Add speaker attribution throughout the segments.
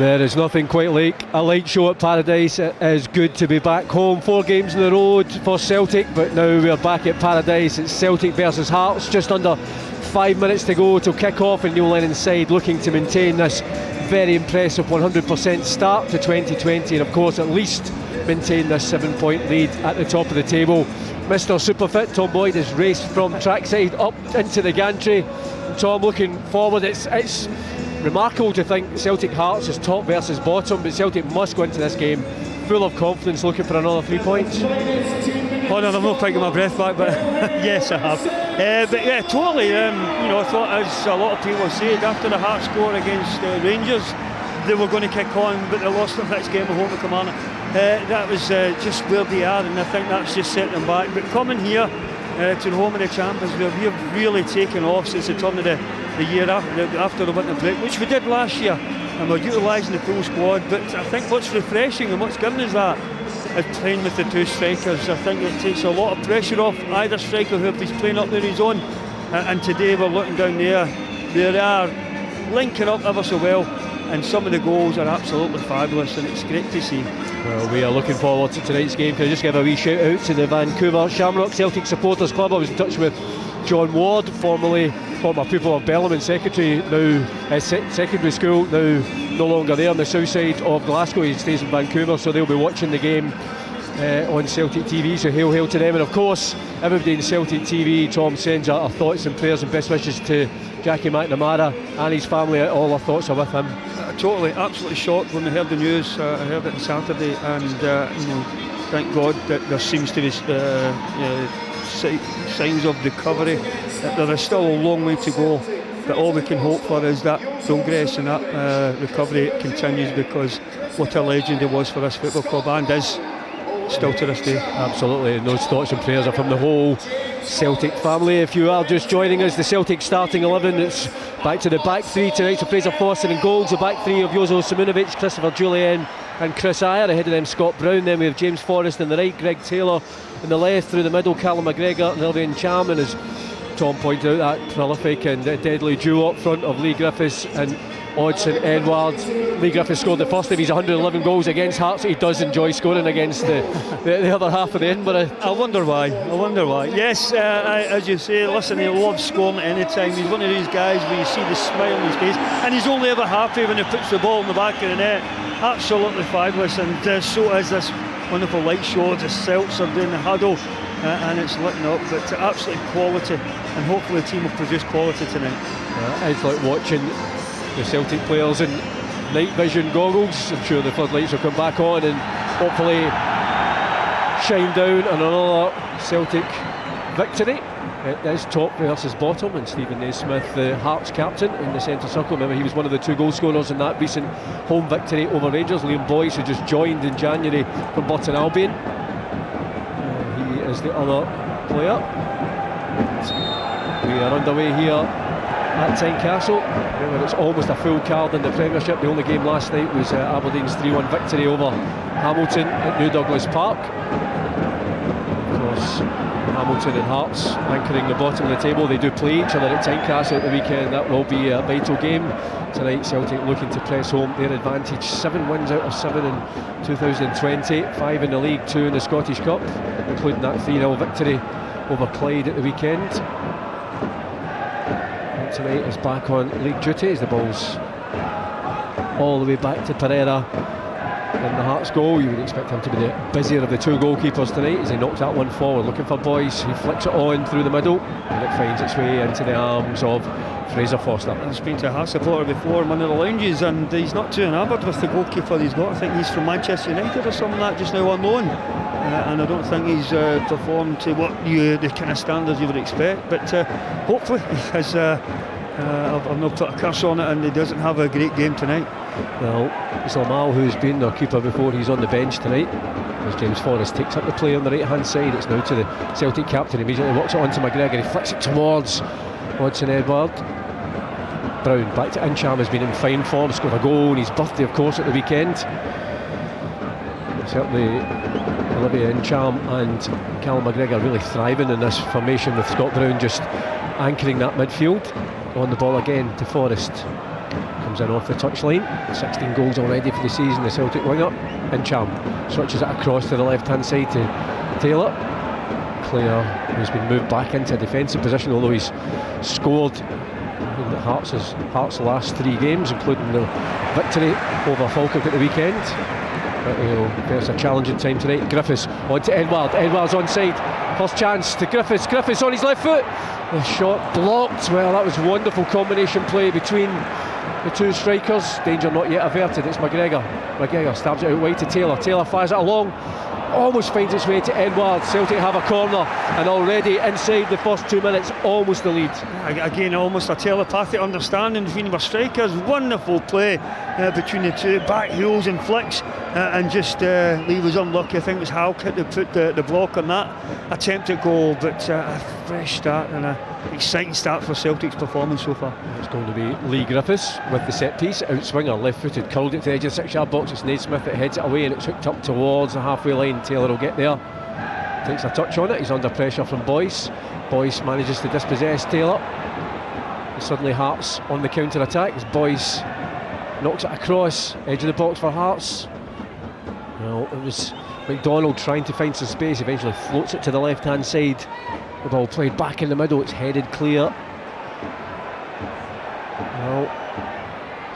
Speaker 1: There is nothing quite like a light show at Paradise. It is good to be back home. 4 games on the road for Celtic, but now we're back at Paradise. It's Celtic versus Hearts, just under 5 minutes to go till kick-off, and Neil Lennon's side looking to maintain this very impressive 100% start to 2020, and of course at least maintain this 7-point lead at the top of the table. Mr. Superfit Tom Boyd has raced from trackside up into the gantry. Tom, looking forward, it's remarkable to think Celtic Hearts is top versus bottom, but Celtic must go into this game full of confidence, looking for another 3 points.
Speaker 2: Oh no, I'm not taking my breath back, but yes I have. But yeah, totally. I thought, as a lot of people said, after the Hearts score against Rangers, they were going to kick on, but they lost their next game at home at Kilmarnock. That was just where they are, and I think that's just set them back. But coming here to the home of the champions, where we have really taken off since the turn of the year after the winter break, which we did last year, and we're utilising the full squad. But I think what's refreshing and what's given us that is playing with the 2 strikers. I think it takes a lot of pressure off either striker who he's playing up there his own, and today we're looking down there, they are linking up ever so well, and some of the goals are absolutely fabulous, and it's great to see.
Speaker 1: Well, we are looking forward to tonight's game. Can I just give a wee shout out to the Vancouver Shamrock Celtic Supporters Club? I was in touch with John Ward, former pupil of Bellarmine Secretary, now secondary school, now no longer there on the south side of Glasgow. He stays in Vancouver, so they'll be watching the game on Celtic TV, so hail to them. And of course, everybody in Celtic TV, Tom sends our thoughts and prayers and best wishes to Jackie McNamara and his family. All our thoughts are with him.
Speaker 2: Totally, absolutely shocked when we heard the news. I heard it on Saturday, and thank God that there seems to be signs of recovery. There is still a long way to go, but all we can hope for is that progress and that recovery continues, because what a legend he was for this football club, and is still to this day.
Speaker 1: Absolutely, and those thoughts and prayers are from the whole Celtic family. If you are just joining us, the Celtic starting 11, it's back to the back 3 tonight. So Fraser Forster in goals, the back 3 of Jozo Simunovic, Christopher Jullien and Chris Ayer. Ahead of them Scott Brown, then we have James Forrest on the right, Greg Taylor in the left, through the middle Callum McGregor and Elvian Cham, and as Tom pointed out, that prolific and deadly duo up front of Lee Griffiths and Odsonne Edouard. Lee Griffiths scored the first of his 111 goals against Hearts. He does enjoy scoring against the other half of the Edinburgh.
Speaker 2: I wonder why. Yes, as you say, listen, he loves scoring at any time. He's one of these guys where you see the smile on his face, and he's only ever happy when he puts the ball in the back of the net. Absolutely fabulous, and so is this wonderful light show. The Celts are doing the huddle, and it's lit up, but absolute quality, and hopefully the team will produce quality tonight.
Speaker 1: It's like watching the Celtic players in night vision goggles. I'm sure the floodlights will come back on and hopefully shine down on another Celtic victory. It is top versus bottom, and Stephen Naismith, the Hearts captain, in the centre circle. Remember, he was one of the 2 goal scorers in that recent home victory over Rangers. Liam Boyce, who just joined in January from Burton Albion, he is the other player. We are underway here at Tynecastle. Remember, it's almost a full card in the Premiership. The only game last night was Aberdeen's 3-1 victory over Hamilton at New Douglas Park. Of course, Hamilton and Hearts anchoring the bottom of the table. They do play each other at Tynecastle at the weekend. That will be a vital game tonight. Celtic looking to press home their advantage. 7 wins out of 7 in 2020, 5 in the League, 2 in the Scottish Cup, including that 3-0 victory over Clyde at the weekend. Tonight is back on league duty as the ball's all the way back to Pereira in the Hearts goal. You would expect him to be the busier of the 2 goalkeepers tonight as he knocks that one forward, looking for Boyce. He flicks it on through the middle, and it finds its way into the arms of Fraser Forster.
Speaker 2: He's been to a Hearts supporter before in one of the lounges, and he's not too enamoured with the goalkeeper he's got. I think he's from Manchester United or something like that, just now on loan, and I don't think he's performed to what the kind of standards you would expect, but hopefully has I've not put a curse on it, and he doesn't have a great game tonight.
Speaker 1: Well, it's Lamal who's been their keeper before. He's on the bench tonight as James Forrest takes up the play on the right hand side. It's now to the Celtic captain. Immediately walks it on to McGregor. He flicks it towards Odsonne Edouard. Brown back to Incham, has been in fine form, scored a goal on his birthday of course at the weekend. Certainly Olivier Incham and Callum McGregor really thriving in this formation, with Scott Brown just anchoring that midfield. On the ball again to Forrest. comes in off the touchline. 16 goals already for the season, the Celtic winger. Incham switches it across to the left-hand side to Taylor. Clare, who's been moved back into a defensive position, although he's scored in Hearts' last 3 games, including the victory over Falkirk at the weekend. But there's a challenging time tonight. Griffiths on to Edward. Edward's onside. First chance to Griffiths. Griffiths on his left foot. The shot blocked. Well, that was wonderful combination play between the two strikers. Danger not yet averted. It's McGregor. McGregor stabs it out wide to Taylor. Taylor fires it along. Almost finds its way to Edward. Celtic have a corner, and already inside the first 2 minutes, almost the lead.
Speaker 2: Again, almost a telepathic understanding between our strikers. Wonderful play between the two, back heels and flicks, and just Lee was unlucky. I think it was Halkett that put the block on that attempted goal, but a fresh start and an exciting start for Celtic's performance so far.
Speaker 1: It's going to be Lee Griffiths with the set piece. Outswinger, left footed, curled it to the edge of the 6-yard box. It's Naismith that heads it away, and it's hooked up towards the halfway line. Taylor will get there, takes a touch on it. He's under pressure from Boyce. Boyce manages to dispossess Taylor. And suddenly Hearts on the counter attack as Boyce knocks it across, edge of the box for Hearts. Well, it was McDonald trying to find some space, eventually floats it to the left hand side. The ball played back in the middle, it's headed clear. Well,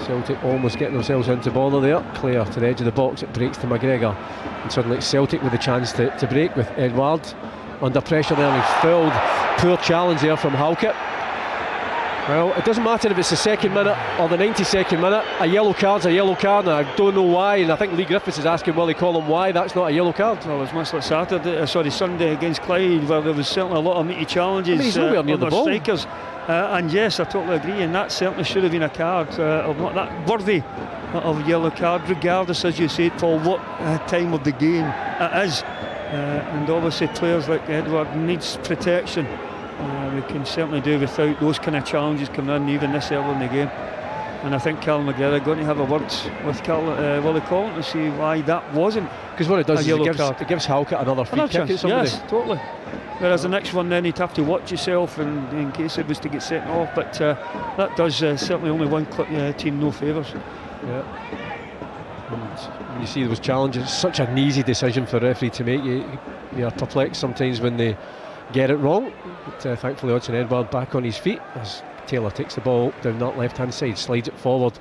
Speaker 1: Celtic almost getting themselves into bother there. Clare to the edge of the box, it breaks to McGregor, and suddenly it's Celtic with a chance to break with Edward under pressure there, and he's fouled. Poor challenge there from Halkett. Well, it doesn't matter if it's the second minute or the 92nd minute. A yellow card's a yellow card, and I don't know why, and I think Lee Griffiths is asking will they call him why that's not a yellow card.
Speaker 2: Well, it was much like Sunday against Clyde, where there was certainly a lot of meaty challenges.
Speaker 1: I mean, he's nowhere near the ball.
Speaker 2: Strikers. And yes, I totally agree, and that certainly should have been a card, or not that worthy of a yellow card, regardless, as you said, Paul, what time of the game it is. And obviously players like Edward needs protection. We can certainly do without those kind of challenges coming in, even this early in the game. And I think Callum McGregor going to have a word with Willie Collin to see why that wasn't.
Speaker 1: Because what it does is
Speaker 2: it
Speaker 1: gives Halkett another free kick at somebody.
Speaker 2: Yes, totally. Whereas the next one, then you'd have to watch yourself in case it was to get sent off. But that does certainly only one team no favours.
Speaker 1: Yeah. And when you see those challenges, it's such an easy decision for a referee to make. You are perplexed sometimes when they get it wrong. But thankfully, Odsonne Edouard back on his feet as Taylor takes the ball down that left hand side, slides it forward,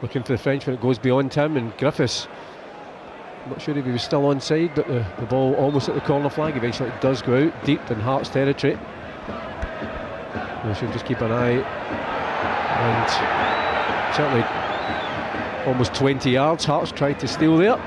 Speaker 1: looking for the Frenchman. It goes beyond him, and Griffiths, I'm not sure if he was still onside, but the ball almost at the corner flag. Eventually it does go out deep in Hearts territory. We should just keep an eye, and certainly almost 20 yards Hearts tried to steal there.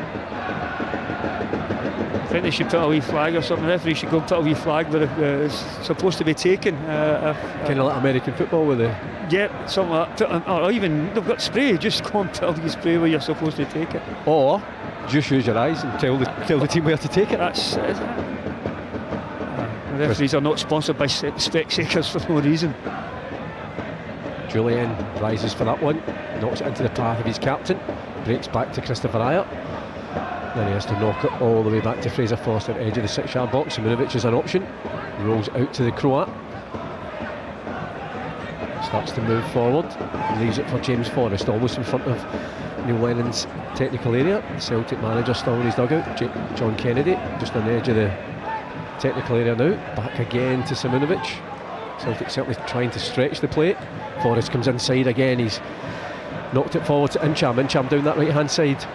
Speaker 2: I think they should put a wee flag or something. The referee should go and put a wee flag where it's supposed to be taken.
Speaker 1: Kind of like American football with the...
Speaker 2: Yeah, something like that. Or even, they've got spray, just go and put a wee spray where you're supposed to take it.
Speaker 1: Or just use your eyes and tell the team where to take it.
Speaker 2: That's it. The referees are not sponsored by Specsakers for no reason.
Speaker 1: Julian rises for that one, knocks it into the path of his captain, breaks back to Christopher Ayer. Then he has to knock it all the way back to Fraser Forster, edge of the 6-yard box. Simunovic is an option, rolls out to the Croat, starts to move forward, leaves it for James Forrest, almost in front of Neil Lennon's technical area. The Celtic manager still in his dugout, John Kennedy, just on the edge of the technical area now. Back again to Simunovic. Celtic certainly trying to stretch the play. Forrest comes inside again, he's knocked it forward to Incham. Incham down that right hand side.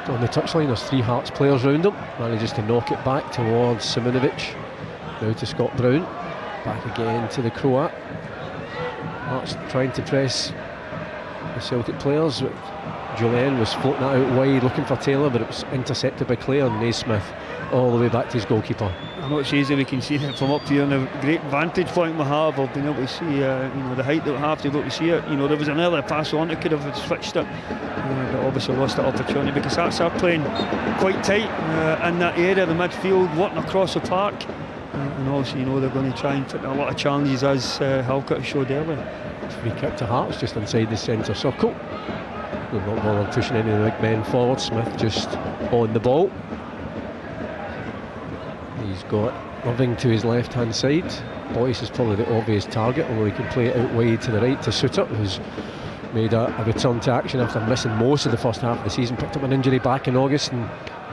Speaker 1: On the touchline, there's 3 Hearts players round him. Manages to knock it back towards Simunovic. Now to Scott Brown. Back again to the Croat. Hearts trying to press the Celtic players. Julien was floating that out wide looking for Taylor, but it was intercepted by Clare, and Naismith all the way back to his goalkeeper.
Speaker 2: I know it's easy, we can see it from up here, and a great vantage point we have of being able to see the height that we have to be able to see it. There was an earlier pass on that could have switched it, but obviously lost that opportunity because Hearts are playing quite tight in that area, the midfield, working across the park, and obviously they're going to try and put a lot of challenges, as Halkett showed earlier.
Speaker 1: Free kick to Hearts just inside the centre circle. They're not bothered pushing any of the big men forward. Smith just on the ball. He's got Irving to his left hand side. Boyce is probably the obvious target, although he can play it out wide to the right to Suter, who's made a return to action after missing most of the first half of the season. Picked up an injury back in August and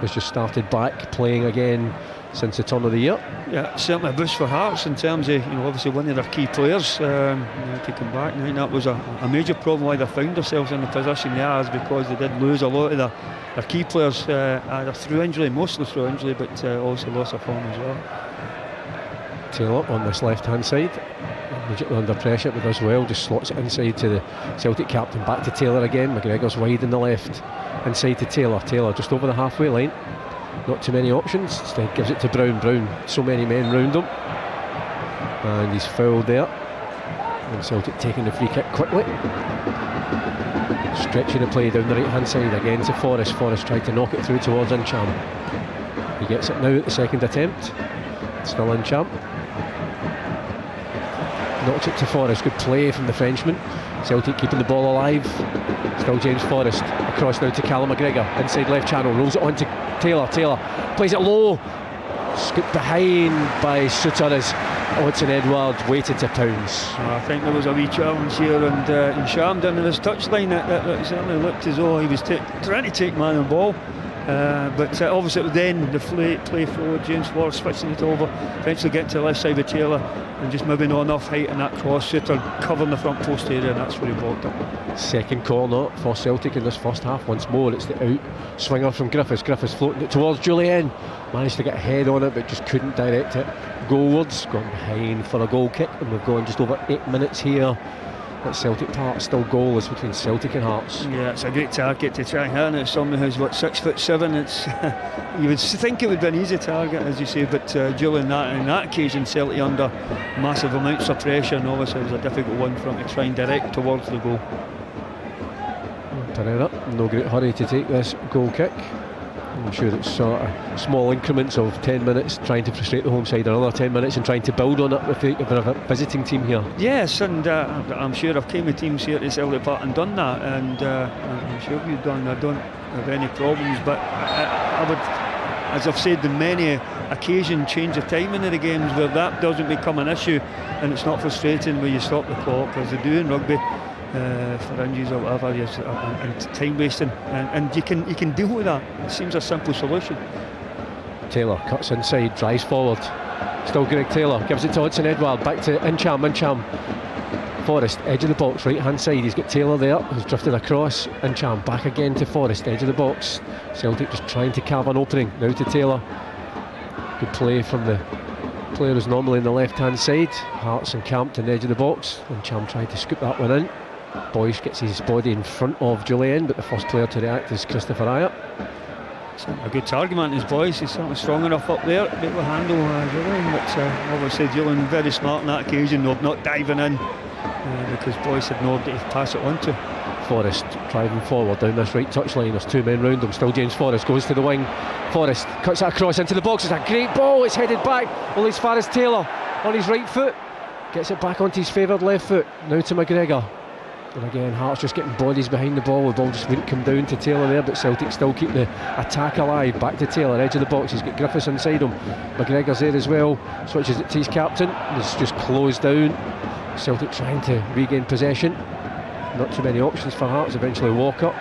Speaker 1: has just started back playing again since the turn of the year.
Speaker 2: Yeah, certainly a boost for Hearts in terms of, obviously one of their key players to come back. I think that was a major problem why they found themselves in the position they are, is because they did lose a lot of their key players either through injury, mostly through injury, but also loss of form as well.
Speaker 1: Taylor on this left hand side, immediately under pressure, but does well, just slots it inside to the Celtic captain. Back to Taylor again. McGregor's wide in the left, inside to Taylor. Taylor just over the halfway line, not too many options, instead gives it to Brown. Brown, so many men round him, and he's fouled there, and Celtic taking the free kick quickly. Stretching the play down the right hand side again to Forrest. Forrest tried to knock it through towards Incham. He gets it now at the second attempt, still Incham. Knocks it to Forrest. Good play from the Frenchman. Celtic keeping the ball alive. Still James Forrest. Across now to Callum McGregor. Inside left channel. Rolls it on to Taylor. Taylor plays it low. Scooped behind by Suter as Odsonne Edouard waited to pounce.
Speaker 2: I think there was a wee challenge here, and Sham down in his touchline. That certainly looked as though he was trying to take man on ball. But obviously then the play forward, James Forrest switching it over, eventually getting to the left side of Taylor, and just maybe not enough height in that cross. Suter covering the front post area, and that's where he blocked it.
Speaker 1: Second corner for Celtic in this first half. Once more it's the out swinger from Griffiths. Griffiths floating it towards Jullien, managed to get a head on it but just couldn't direct it goalwards. Gone behind for a goal kick, and we've gone just over 8 minutes here at Celtic Park. Still goalless between Celtic and Hearts.
Speaker 2: Yeah, it's a great target to try and hit, and it's someone who's 6'7". It's you would think it would be an easy target, as you say, but Julian, on that occasion, Celtic under massive amounts of pressure, and obviously it was a difficult one for him to try and direct towards the goal.
Speaker 1: Pereira, no great hurry to take this goal kick. I'm sure it's sort of small increments of 10 minutes trying to frustrate the home side, another 10 minutes and trying to build on it with a visiting team here.
Speaker 2: Yes, and I'm sure I've came with teams here to Celtic Park and done that, and I'm sure you've done. I don't have any problems, but I would, as I've said on many occasions, change the timing of the games where that doesn't become an issue, and it's not frustrating where you stop the clock as they do in rugby. For injuries or whatever, and time wasting, and you can deal with that. It seems a simple solution.
Speaker 1: Taylor cuts inside, drives forward. Still Greg Taylor, gives it to Odsonne Edouard, back to Incham. Forrest, edge of the box, right hand side. He's got Taylor there, who's drifted across. Incham back again to Forrest, edge of the box. Celtic just trying to carve an opening. Now to Taylor. Good play from the player who's normally on the left hand side. Hearts encamped on the edge of the box. Incham tried to scoop that one in. Boyce gets his body in front of Jullien, but the first player to react is Christopher Ayer.
Speaker 2: A good target man is Boyce. He's certainly strong enough up there to be able to handle Jullien, but obviously Jullien very smart on that occasion of not diving in because Boyce had nobody to pass it on to.
Speaker 1: Forrest driving forward down this right touchline. There's two men round him. Still James Forrest goes to the wing. Forrest cuts that across into the box. It's a great ball. It's headed back only as far as Taylor on his right foot. Gets it back onto his favoured left foot. Now to McGregor. And again, Hearts just getting bodies behind the ball. The ball just wouldn't come down to Taylor there, but Celtic still keep the attack alive. Back to Taylor, edge of the box. He's got Griffiths inside him. McGregor's there as well. Switches it to his captain. It's just closed down. Celtic trying to regain possession. Not too many options for Hearts. Eventually Walker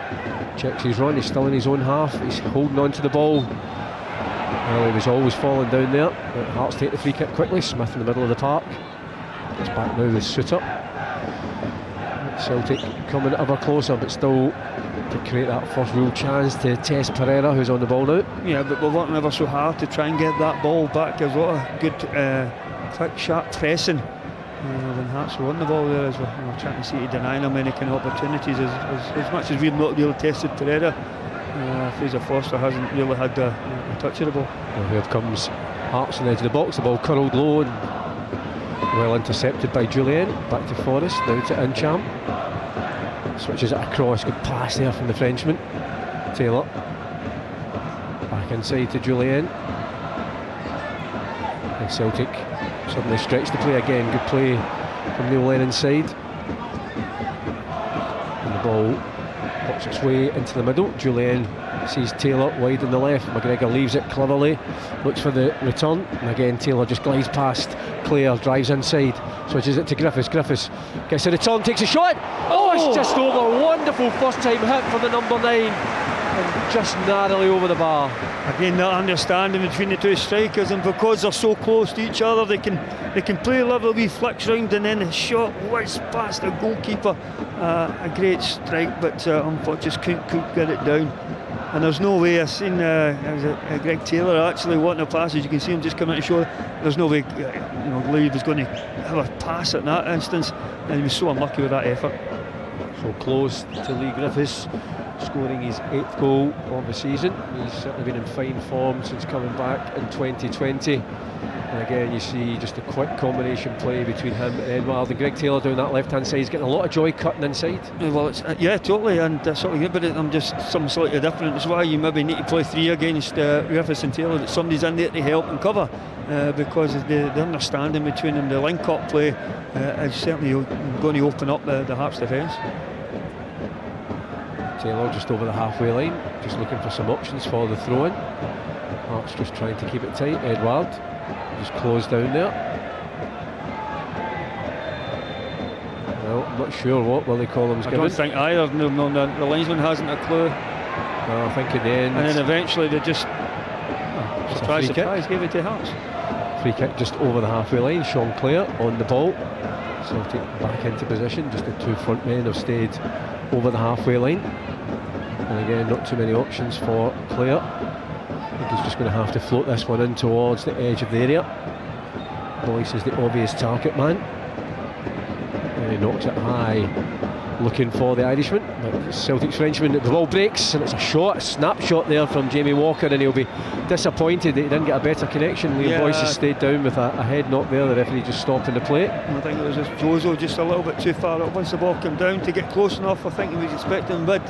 Speaker 1: checks his run. He's still in his own half. He's holding on to the ball. Well, he was always falling down there. But Hearts take the free kick quickly. Smith in the middle of the park. It's back now with Suter. Celtic coming ever closer, but still to create that first real chance to test Pereira, who's on the ball now.
Speaker 2: Yeah, but we're working ever so hard to try and get that ball back. There's a lot of good quick, sharp pressing when Hearts were on the ball there, as we're trying to see to deny them any kind of opportunities. As much as we've not really tested Pereira, Fraser Foster hasn't really had a touch of the ball.
Speaker 1: Well, here comes Hearts on the edge of the box. The ball curled low and well intercepted by Jullien. Back to Forrest, now to Incham. Switches it across, good pass there from the Frenchman. Taylor back inside to Jullien. And Celtic suddenly stretch the play again. Good play from Neil Lennon inside. And the ball pops its way into the middle. Jullien sees Taylor wide on the left. McGregor leaves it cleverly, looks for the return, and again Taylor just glides past Clare, drives inside, switches it to Griffiths. Griffiths gets the return, takes a shot. Oh, it's just over. Wonderful first time hit for the number 9, and just narrowly over the bar.
Speaker 2: Again, that understanding between the two strikers, and because they're so close to each other, they can play a little wee flicks round, and then the shot whizzed past the goalkeeper. A great strike, but unfortunately just couldn't get it down. And there's no way. I've seen Greg Taylor actually wanting a pass. As you can see him just come out and show. There's no way Lee was going to have a pass at that instance, and he was so unlucky with that effort.
Speaker 1: So close to Lee Griffiths scoring his 8th goal of the season. He's certainly been in fine form since coming back in 2020. And again, you see just a quick combination play between him and Edouard. And Greg Taylor down that left-hand side, he's getting a lot of joy cutting inside.
Speaker 2: Well, it's, yeah, totally, and but I'm just something slightly different. It's why you maybe need to play 3 against Griffiths and Taylor, that somebody's in there to help and cover, because the understanding between them, the link-up play, is certainly going to open up the Hearts defence.
Speaker 1: Taylor just over the halfway line, just looking for some options for the throw-in. Hearts just trying to keep it tight. Edouard just closed down there. Well, I'm not sure what Willie Collins given.
Speaker 2: I don't think either. No, the linesman hasn't a clue.
Speaker 1: No, I think in the end.
Speaker 2: And then eventually they just surprise, gave it to Hearts.
Speaker 1: Free kick just over the halfway line. Sean Clare on the ball. Celtic back into position. Just the 2 front men have stayed over the halfway line. And again, not too many options for Clare. I think he's just going to have to float this one in towards the edge of the area. Boyce is the obvious target man. And he knocks it high, looking for the Irishman. But Celtic's Frenchman, the ball breaks, and it's a snapshot there from Jamie Walker, and he'll be disappointed that he didn't get a better connection. Liam Boyce has stayed down with a head knock there, the referee just stopping the play.
Speaker 2: I think it was just Jozo just a little bit too far up. Once the ball came down to get close enough, I think he was expecting mid.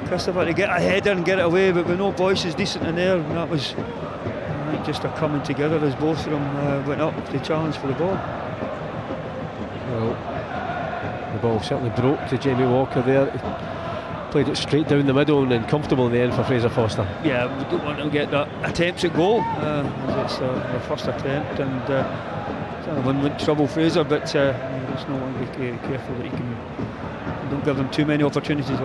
Speaker 2: Christopher to get a header and get it away, but with no Boyce is decent in there, and that was just a coming together as both of them went up to challenge for the ball.
Speaker 1: Well, the ball certainly broke to Jamie Walker there. He played it straight down the middle and then comfortable in the end for Fraser Foster.
Speaker 2: Yeah, we don't want to get that attempts at goal. It's their first attempt, and wouldn't trouble Fraser, but just not want to be careful that he don't give them too many opportunities.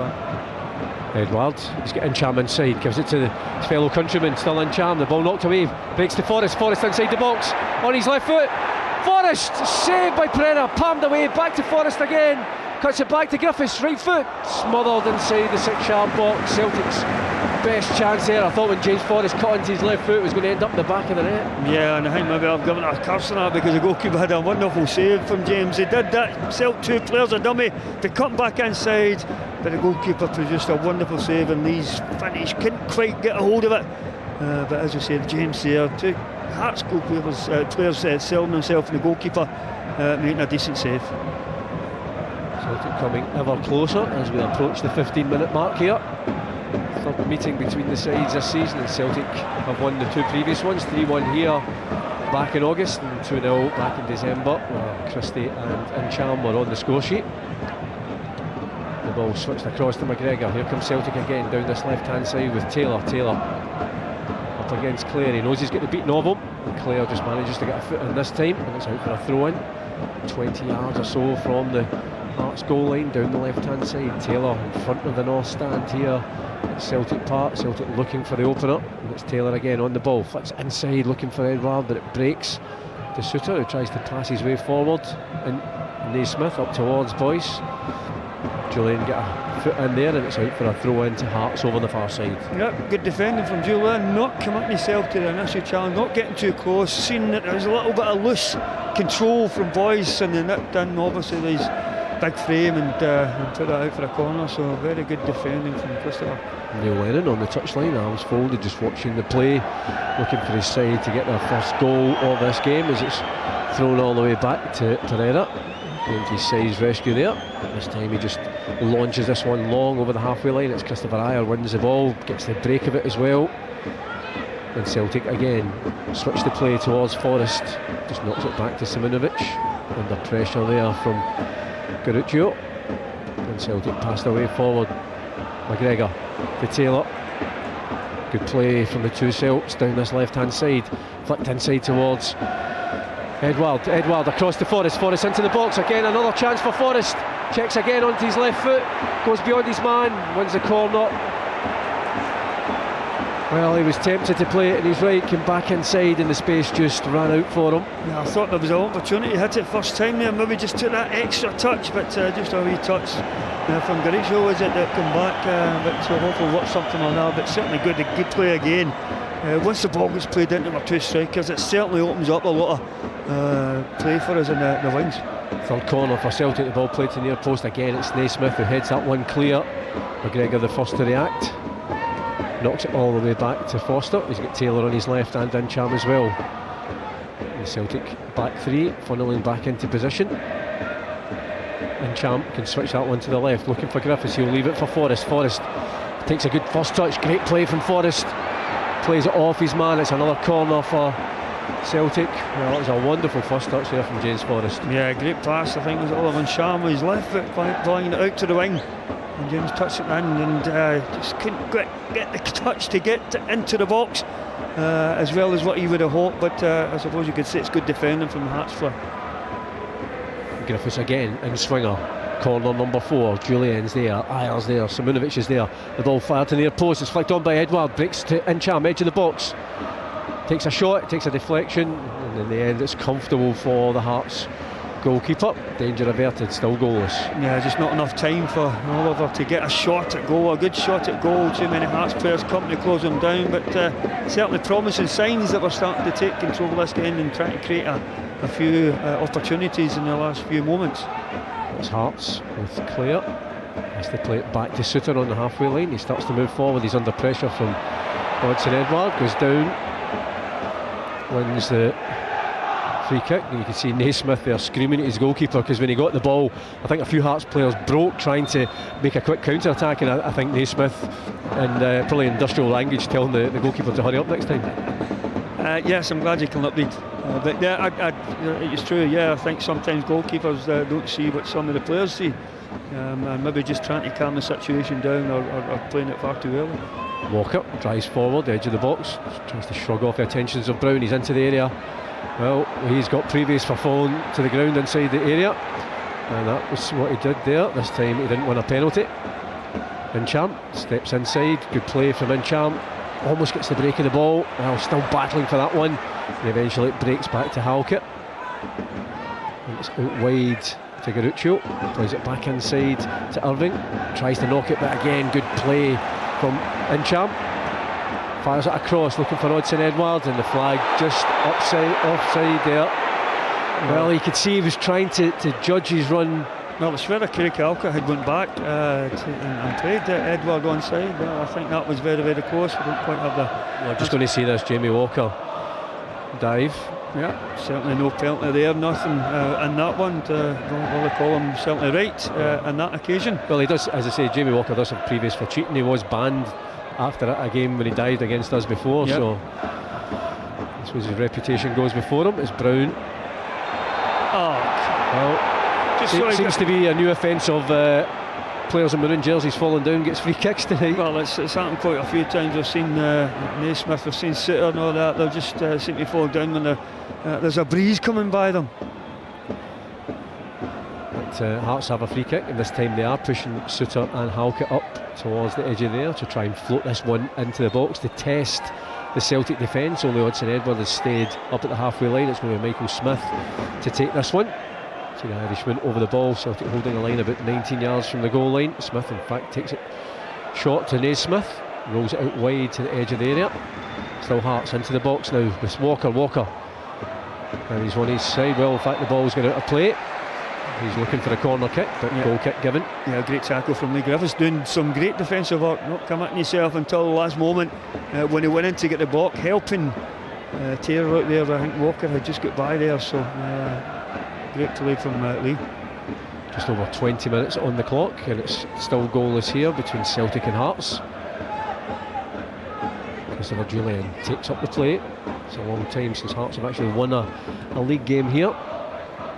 Speaker 1: Edouard, he's getting Cham inside, gives it to his fellow countryman, still in Cham, the ball knocked away, breaks to Forrest inside the box, on his left foot, Forrest, saved by Pereira, palmed away, back to Forrest again, cuts it back to Griffiths, right foot, smothered inside the 6-yard box. Celtic's best chance there. I thought when James Forrest cut into his left foot it was going to end up in the back of the net.
Speaker 2: Yeah, and I think maybe I've given it a curse on that, because the goalkeeper had a wonderful save from James. He did that, Celtic 2 players a dummy to cut back inside, but the goalkeeper produced a wonderful save, and Lee's finish couldn't quite get a hold of it. But as I said, James there, 2 Hearts goalkeepers, players selling himself, and the goalkeeper making a decent save.
Speaker 1: Celtic coming ever closer as we approach the 15-minute mark here. Third meeting between the sides this season, and Celtic have won the 2 previous ones, 3-1 here back in August and 2-0 back in December, where Christie and Cham were on the score sheet. The ball switched across to McGregor. Here comes Celtic again down this left-hand side with Taylor up against Clare. He knows he's getting beaten of him, and Clare just manages to get a foot in this time, and it's out for a throw-in 20 yards or so from the Hearts goal line down the left-hand side. Taylor in front of the north stand here at Celtic Park. Celtic looking for the opener, and it's Taylor again on the ball, flicks inside looking for Edouard, but it breaks to Suter, who tries to pass his way forward, and Naismith up towards Boyce. Julian get a foot in there, and it's out for a throw-in to Hearts over the far side.
Speaker 2: Yeah, good defending from Julian, not committing himself to the initial challenge, not getting too close, seeing that there was a little bit of loose control from Boyce, and they nipped in obviously these big frame and put that out for a corner. So very good defending from Christopher.
Speaker 1: Neil Lennon on the touchline, arms folded, just watching the play, looking for his side to get their first goal of this game, as it's thrown all the way back to Pereira. Going to his side's rescue there. This time he just launches this one long over the halfway line. It's Christopher Ayer wins the ball, gets the break of it as well. And Celtic again switch the play towards Forrest, just knocks it back to Simonovic, under pressure there from Garuccio, and Celtic passed away forward. McGregor to Taylor, Good play from the two Celts down this left hand side, flicked inside towards Edward across to Forrest into the box again, another chance for Forrest, checks again onto his left foot, goes beyond his man, wins the corner. Well, he was tempted to play it in his right, came back inside and the space just ran out for him.
Speaker 2: Yeah, I thought there was an opportunity, hit it first time there, maybe just took that extra touch, but just a wee touch from Garisho was it that come back, but so hopefully work something on that, but certainly good play again. Once the ball gets played into our two strikers, it certainly opens up a lot of play for us in the wings.
Speaker 1: Third corner for Celtic, the ball played to the near post again, it's Naismith who heads that one clear. McGregor the first to react, knocks it all the way back to Foster. He's got Taylor on his left and Incham as well. The Celtic back three funneling back into position. Incham can switch that one to the left, looking for Griffiths, he'll leave it for Forrest. Forrest takes a good first touch, great play from Forrest, plays it off his man, it's another corner for Celtic. Well, that was a wonderful first touch there from James Forrest.
Speaker 2: Yeah, great pass, I think it was Oliver Incham with his left foot flying it out to the wing. And James touched it in and just couldn't get the touch to get into the box as well as what he would have hoped, but I suppose you could say it's good defending from Hearts for.
Speaker 1: Griffiths again in swinger, corner number 4, Julian's there, Ayers there, Simunovic is there, the ball fired to near post, it's flicked on by Edward, breaks to Incham, edge of the box, takes a shot, takes a deflection, and in the end it's comfortable for the Hearts goalkeeper. Danger averted, still goalless.
Speaker 2: Yeah, just not enough time for Oliver to get a shot at goal, a good shot at goal. Too many Hearts players come to close them down, but certainly promising signs that we're starting to take control of this game and trying to create a few opportunities in the last few moments.
Speaker 1: It's Hearts with Clare. Has to play it back to Suter on the halfway line. He starts to move forward, he's under pressure from Odsonne Edouard, goes down, wins the free kick, and you can see Naismith there screaming at his goalkeeper, because when he got the ball, I think a few Hearts players broke trying to make a quick counter attack, and I think Naismith, in probably industrial language, telling the goalkeeper to hurry up next time.
Speaker 2: Yes, I'm glad you can read. But yeah, it's true. Yeah, I think sometimes goalkeepers don't see what some of the players see, and maybe just trying to calm the situation down, or playing it far too early.
Speaker 1: Walker drives forward, edge of the box, tries to shrug off the attentions of Brown. He's into the area. Well, he's got previous for falling to the ground inside the area, and that was what he did there. This time he didn't win a penalty. Incham steps inside, good play from Incham, almost gets the break of the ball. Well, still battling for that one, and eventually it breaks back to Halkett. It's out wide to Garuccio, plays it back inside to Irving, tries to knock it, but again good play from Incham. Fires it across, looking for Odsonne Edouard, and the flag just offside there. Well, you could see he was trying to judge his run.
Speaker 2: Well, I swear Kirk Alka had went back and played Edward onside. I think that was very, very close. We don't quite have the.
Speaker 1: We're just going to see this Jamie Walker dive.
Speaker 2: Yeah, certainly no penalty there, nothing in that one. Will they call him certainly right on that occasion?
Speaker 1: Well, he does, as I say, Jamie Walker does have previous for cheating. He was banned after a game when he dived against us before, yep. So I suppose his reputation goes before him. It's Brown. Well, just seems to be a new offence of players in maroon jerseys falling down, gets free kicks tonight.
Speaker 2: Well, it's happened quite a few times. We've seen Naismith, we've seen Suter and all that. They'll just seem to fall down when there's a breeze coming by them.
Speaker 1: But Hearts have a free kick, and this time they are pushing Suter and Halkett up towards the edge of there to try and float this one into the box to test the Celtic defence. Only Odsonne Edouard has stayed up at the halfway line. It's going to be Michael Smith to take this one. See the Irishman over the ball, Celtic holding a line about 19 yards from the goal line. Smith in fact takes it short to Naismith, rolls it out wide to the edge of the area. Still Hearts into the box now with Walker, and he's on his side. Well, in fact the ball's going out of play. He's looking for a corner kick, but goal kick given. Yeah,
Speaker 2: great tackle from Lee Griffiths, doing some great defensive work, not committing himself until the last moment when he went in to get the block, helping Taylor out there. I think Walker had just got by there, so great play from Lee.
Speaker 1: Just over 20 minutes on the clock, and it's still goalless here between Celtic and Hearts. Christopher Julian takes up the play. It's a long time since Hearts have actually won a league game here.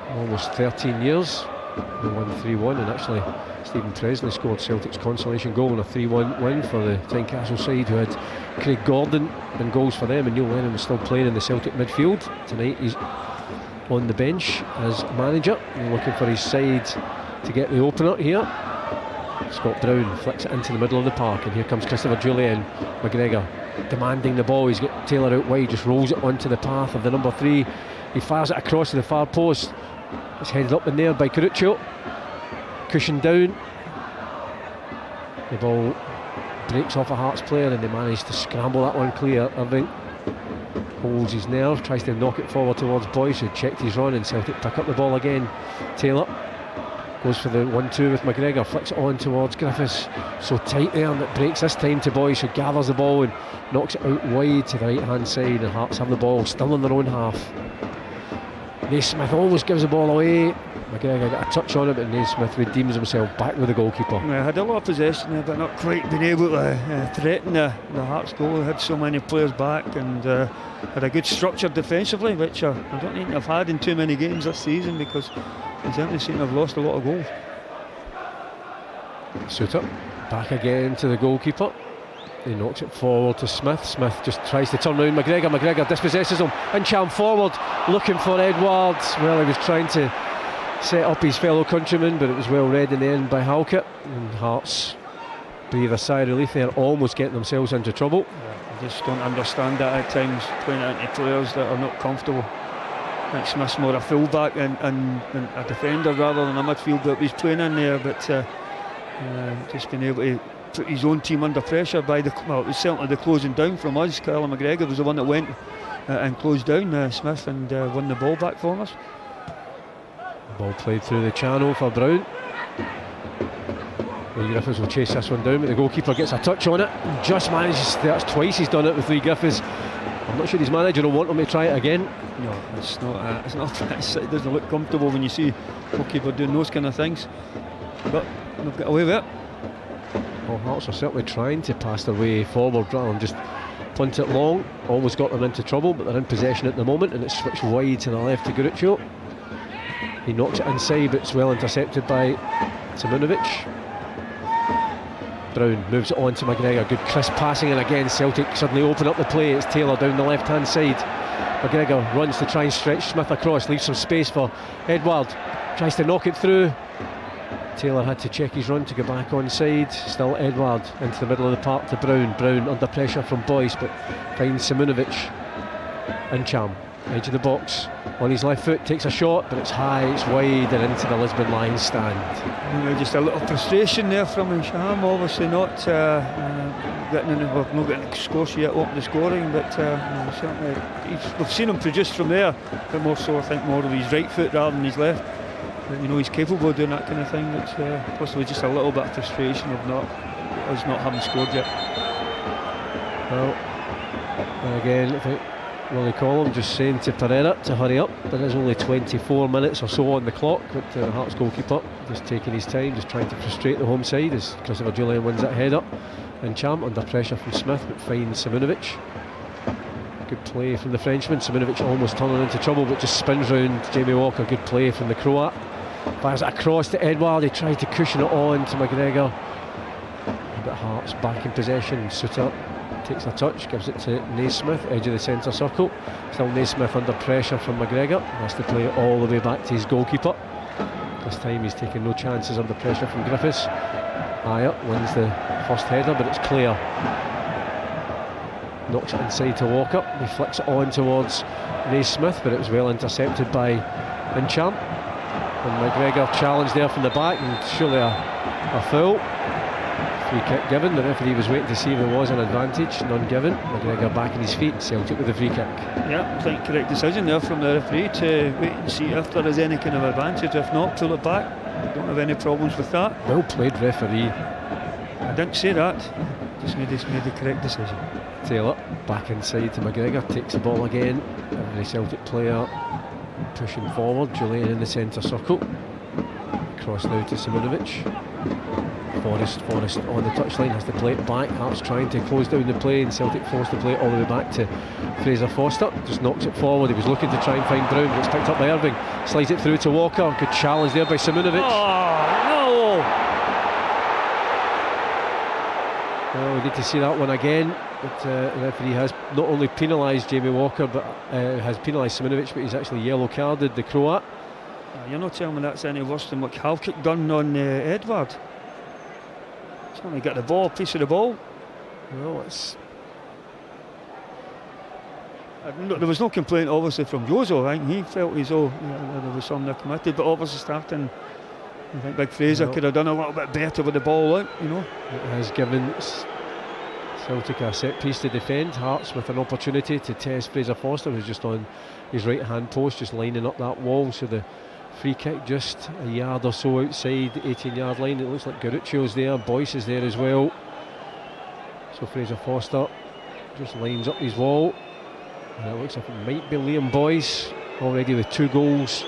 Speaker 1: Almost 13 years. They won 3-1, and actually Stephen Presley scored Celtic's consolation goal in a 3-1 win for the Tynecastle side, who had Craig Gordon in goals for them, and Neil Lennon was still playing in the Celtic midfield. Tonight he's on the bench as manager and looking for his side to get the opener here. Scott Brown flicks it into the middle of the park, and here comes Christopher Julian. McGregor demanding the ball. He's got Taylor out wide, just rolls it onto the path of the number 3. He fires it across to the far post. It's headed up in there by Caruccio. Cushion down. The ball breaks off a Hearts player, and they manage to scramble that one clear. Irving holds his nerve, tries to knock it forward towards Boyce, who checked his run, and Celtic pick up the ball again. Taylor goes for the 1-2 with McGregor, flicks it on towards Griffiths. So tight there, and it breaks this time to Boyce, who gathers the ball and knocks it out wide to the right hand side, and Hearts have the ball still in their own half. Naismith almost gives the ball away. McGregor got a touch on it, but Naismith redeems himself back with the goalkeeper.
Speaker 2: Yeah, had a lot of possession there, but not quite been able to threaten the Hearts goal. They had so many players back, and had a good structure defensively, which I don't think they've had in too many games this season, because they certainly seem to have lost a lot of goals.
Speaker 1: Suter back again to the goalkeeper. He knocks it forward to Smith. Smith just tries to turn round McGregor. McGregor dispossesses him. Incham forward, looking for Edwards. Well, he was trying to set up his fellow countryman, but it was well read in the end by Halkett. And Hearts breathe a sigh of relief. They're almost getting themselves into trouble.
Speaker 2: I just don't understand that at times, playing it into players that are not comfortable. I think Smith's more a full-back and a defender rather than a midfielder. He's playing in there, but just being able to put his own team under pressure by it was certainly the closing down from us. Kyle McGregor was the one that went and closed down Smith and won the ball back for us.
Speaker 1: Ball played through the channel for Brown. Lee Griffiths will chase this one down, but the goalkeeper gets a touch on it and just manages. That's twice he's done it with Lee Griffiths. I'm not sure his manager will want him to try it again.
Speaker 2: No, it's not. It doesn't look comfortable when you see goalkeeper doing those kind of things. But they've got away with it.
Speaker 1: Well, Hearts are certainly trying to pass their way forward rather than just punt it long. Almost got them into trouble, but they're in possession at the moment, and it's switched wide to the left to Garuccio. He knocks it inside, but it's well intercepted by Simunovic. Brown moves it on to McGregor. Good crisp passing, and again Celtic suddenly open up the play. It's Taylor down the left hand side. McGregor runs to try and stretch Smith across, leaves some space for Edward. Tries to knock it through. Taylor had to check his run to go back on side. Still Edward into the middle of the park to Brown. Brown under pressure from Boyce, but finds Simunovic. Incham, edge of the box, on his left foot, takes a shot, but it's high, it's wide, and into the Lisbon line stand.
Speaker 2: Just a little frustration there from Incham, obviously not getting in, well, not getting the score sheet open the scoring, but certainly we've seen him produce from there, but more so I think more of his right foot rather than his left. But, he's capable of doing that kind of thing. It's possibly just a little bit of frustration of us not having scored yet.
Speaker 1: Well, and again, I think Willie Collum just saying to Pereira to hurry up. There is only 24 minutes or so on the clock, but the Hearts goalkeeper just taking his time, just trying to frustrate the home side as Christopher Julian wins that header. And Champ under pressure from Smith, but finds Simunovic. Good play from the Frenchman. Simunovic almost turning into trouble, but just spins round Jamie Walker. Good play from the Croat. Fires it across to Edward. He tried to cushion it on to McGregor, but Hearts back in possession. Suter takes a touch, gives it to Naismith, edge of the centre circle. Still Naismith under pressure from McGregor. Has to play it all the way back to his goalkeeper. This time he's taking no chances under pressure from Griffiths. Ayer wins the first header, but it's clear. Knocks it inside to Walker. He flicks it on towards Naismith, but it was well intercepted by Incham. And McGregor challenged there from the back, and surely a foul. Free kick given. The referee was waiting to see if there was an advantage. None given. McGregor back in his feet. Celtic with the free kick.
Speaker 2: Yeah, I think correct decision there from the referee to wait and see if there is any kind of advantage. If not, pull it back. Don't have any problems with that.
Speaker 1: Well played, referee.
Speaker 2: I didn't say that. Just made the correct decision.
Speaker 1: Taylor back inside to McGregor. Takes the ball again. Every Celtic player pushing forward. Julian in the centre circle. Cross now to Simunovic. Forrest on the touchline has to play it back. Hearts trying to close down the play, and Celtic forced to play it all the way back to Fraser Forster. Just knocks it forward. He was looking to try and find Brown, but it's picked up by Irving. Slides it through to Walker. Good challenge there by Simunovic.
Speaker 2: Oh no!
Speaker 1: Well, we need to see that one again. But the referee has not only penalised Jamie Walker, but has penalised Simunovic, but he's actually yellow carded the Croat.
Speaker 2: You're not telling me that's any worse than what Halkick done on Edward. He's only got the ball, piece of the ball.
Speaker 1: Well, it's...
Speaker 2: There was no complaint obviously from Jozo. I think he felt as though there was something committed, but obviously starting, I think Big Fraser could have done a little bit better with the ball out, you know.
Speaker 1: It has given Celtic a set piece to defend. Hearts with an opportunity to test Fraser Forster, who's just on his right hand post, just lining up that wall. So the free kick just a yard or so outside the 18-yard line. It looks like Garuccio's there, Boyce is there as well. So Fraser Forster just lines up his wall, and it looks like it might be Liam Boyce already with 2 goals,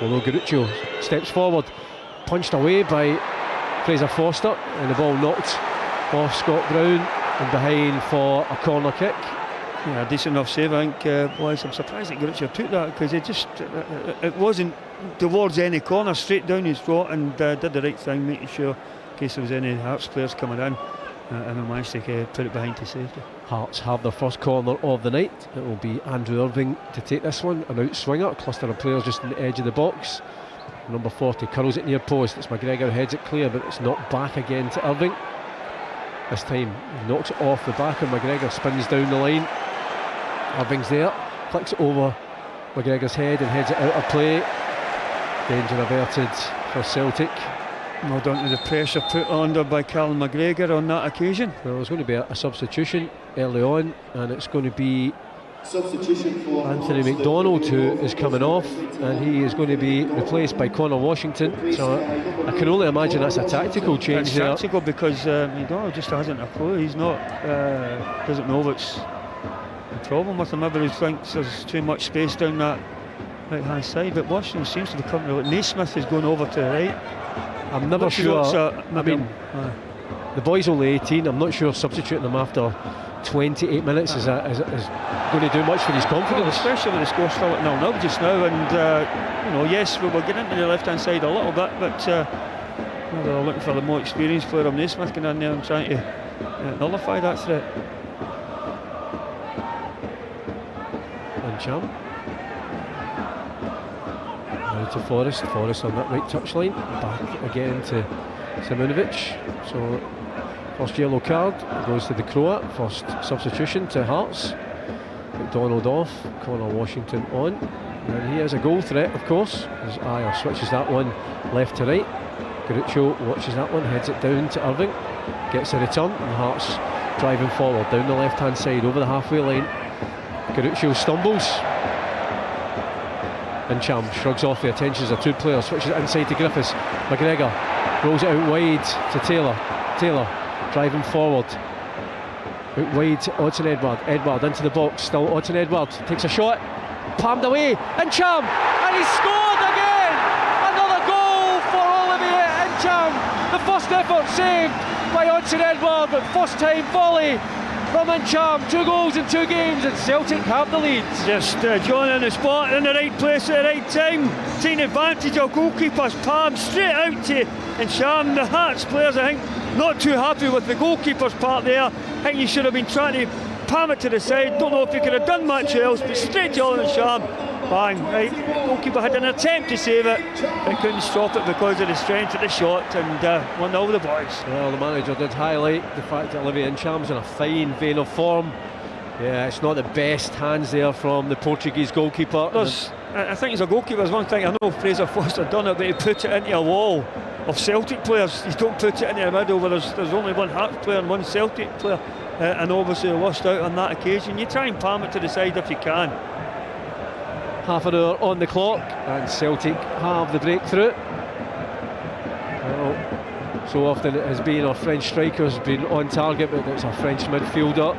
Speaker 1: although Garuccio steps forward, punched away by Fraser Forster, and the ball knocked off Scott Brown and behind for a corner kick.
Speaker 2: Yeah, a decent enough save, I think. Boys, I'm surprised that Garuccio took that, because it wasn't towards any corner, straight down his throat, and did the right thing, making sure in case there was any Hearts players coming in, and we managed to put it behind to safety.
Speaker 1: Hearts have their first corner of the night. It will be Andrew Irving to take this one, an out swinger, a cluster of players just on the edge of the box. Number 40 curls it near post. It's McGregor heads it clear, but it's knocked back again to Irving. This time he knocks it off the back of McGregor, spins down the line. Irving's there, flicks it over McGregor's head and heads it out of play. Danger averted for Celtic.
Speaker 2: Well done to the pressure put under by Callum McGregor on that occasion.
Speaker 1: Well, there's going to be a substitution early on, and it's going to be
Speaker 3: substitution for
Speaker 1: Anthony McDonald, who is coming off, and he is going to be replaced by Connor Washington. So I can only imagine that's a tactical change.
Speaker 2: It's tactical because McDonald just hasn't a clue. He's not doesn't know what's the problem with him. Maybe he thinks there's too much space down that right hand side, but Washington seems to be coming. Naismith is going over to the right.
Speaker 1: I'm never sure. I mean, the boy's only 18. I'm not sure substituting him after 28 minutes is going to do much for his confidence.
Speaker 2: Well, especially with the score still at 0-0 just now, and yes, we were getting into the left hand side a little bit, but they're looking for the more experienced player of Naismith getting in there and trying to nullify that threat.
Speaker 1: And Cham now to Forrest on that right touchline, back again to Simunovic. So first yellow card goes to the Croat. First substitution to Hearts. McDonald off, Connor Washington on, and he has a goal threat, of course, as Ayer switches that one left to right. Garuccio watches that one, heads it down to Irving, gets a return, and Hearts driving forward down the left hand side over the halfway line. Garuccio stumbles, and Cham shrugs off the attentions of 2 players, switches it inside to Griffiths. McGregor rolls it out wide to Taylor driving forward, out wide to Edward into the box, still Edward takes a shot, palmed away, and Cham, and he scored again! Another goal for Olivier Cham. The first effort saved by Edward, but first time volley from Cham. 2 goals in 2 games, and Celtic have the lead.
Speaker 2: Just John in the spot, in the right place at the right time, taking advantage of goalkeeper's palm straight out to Cham. The Hearts players, I think, not too happy with the goalkeeper's part there. I think he should have been trying to palm it to the side. Don't know if he could have done much else, but straight to Olin Cham. Bang, right. Goalkeeper had an attempt to save it, but couldn't stop it because of the strength of the shot, and 1-0 the boys.
Speaker 1: Well, the manager did highlight the fact that Olivier Ncham's in a fine vein of form. Yeah, it's not the best hands there from the Portuguese goalkeeper.
Speaker 2: I think as a goalkeeper, there's one thing I know Fraser Forster done it, but he put it into a wall of Celtic players. You don't put it into the middle where there's only one Hearts player and one Celtic player, and obviously lost out on that occasion. You try and palm it to the side if you can.
Speaker 1: Half an hour on the clock, and Celtic have the breakthrough. Well, so often it has been our French strikers been on target, but it's our French midfielder.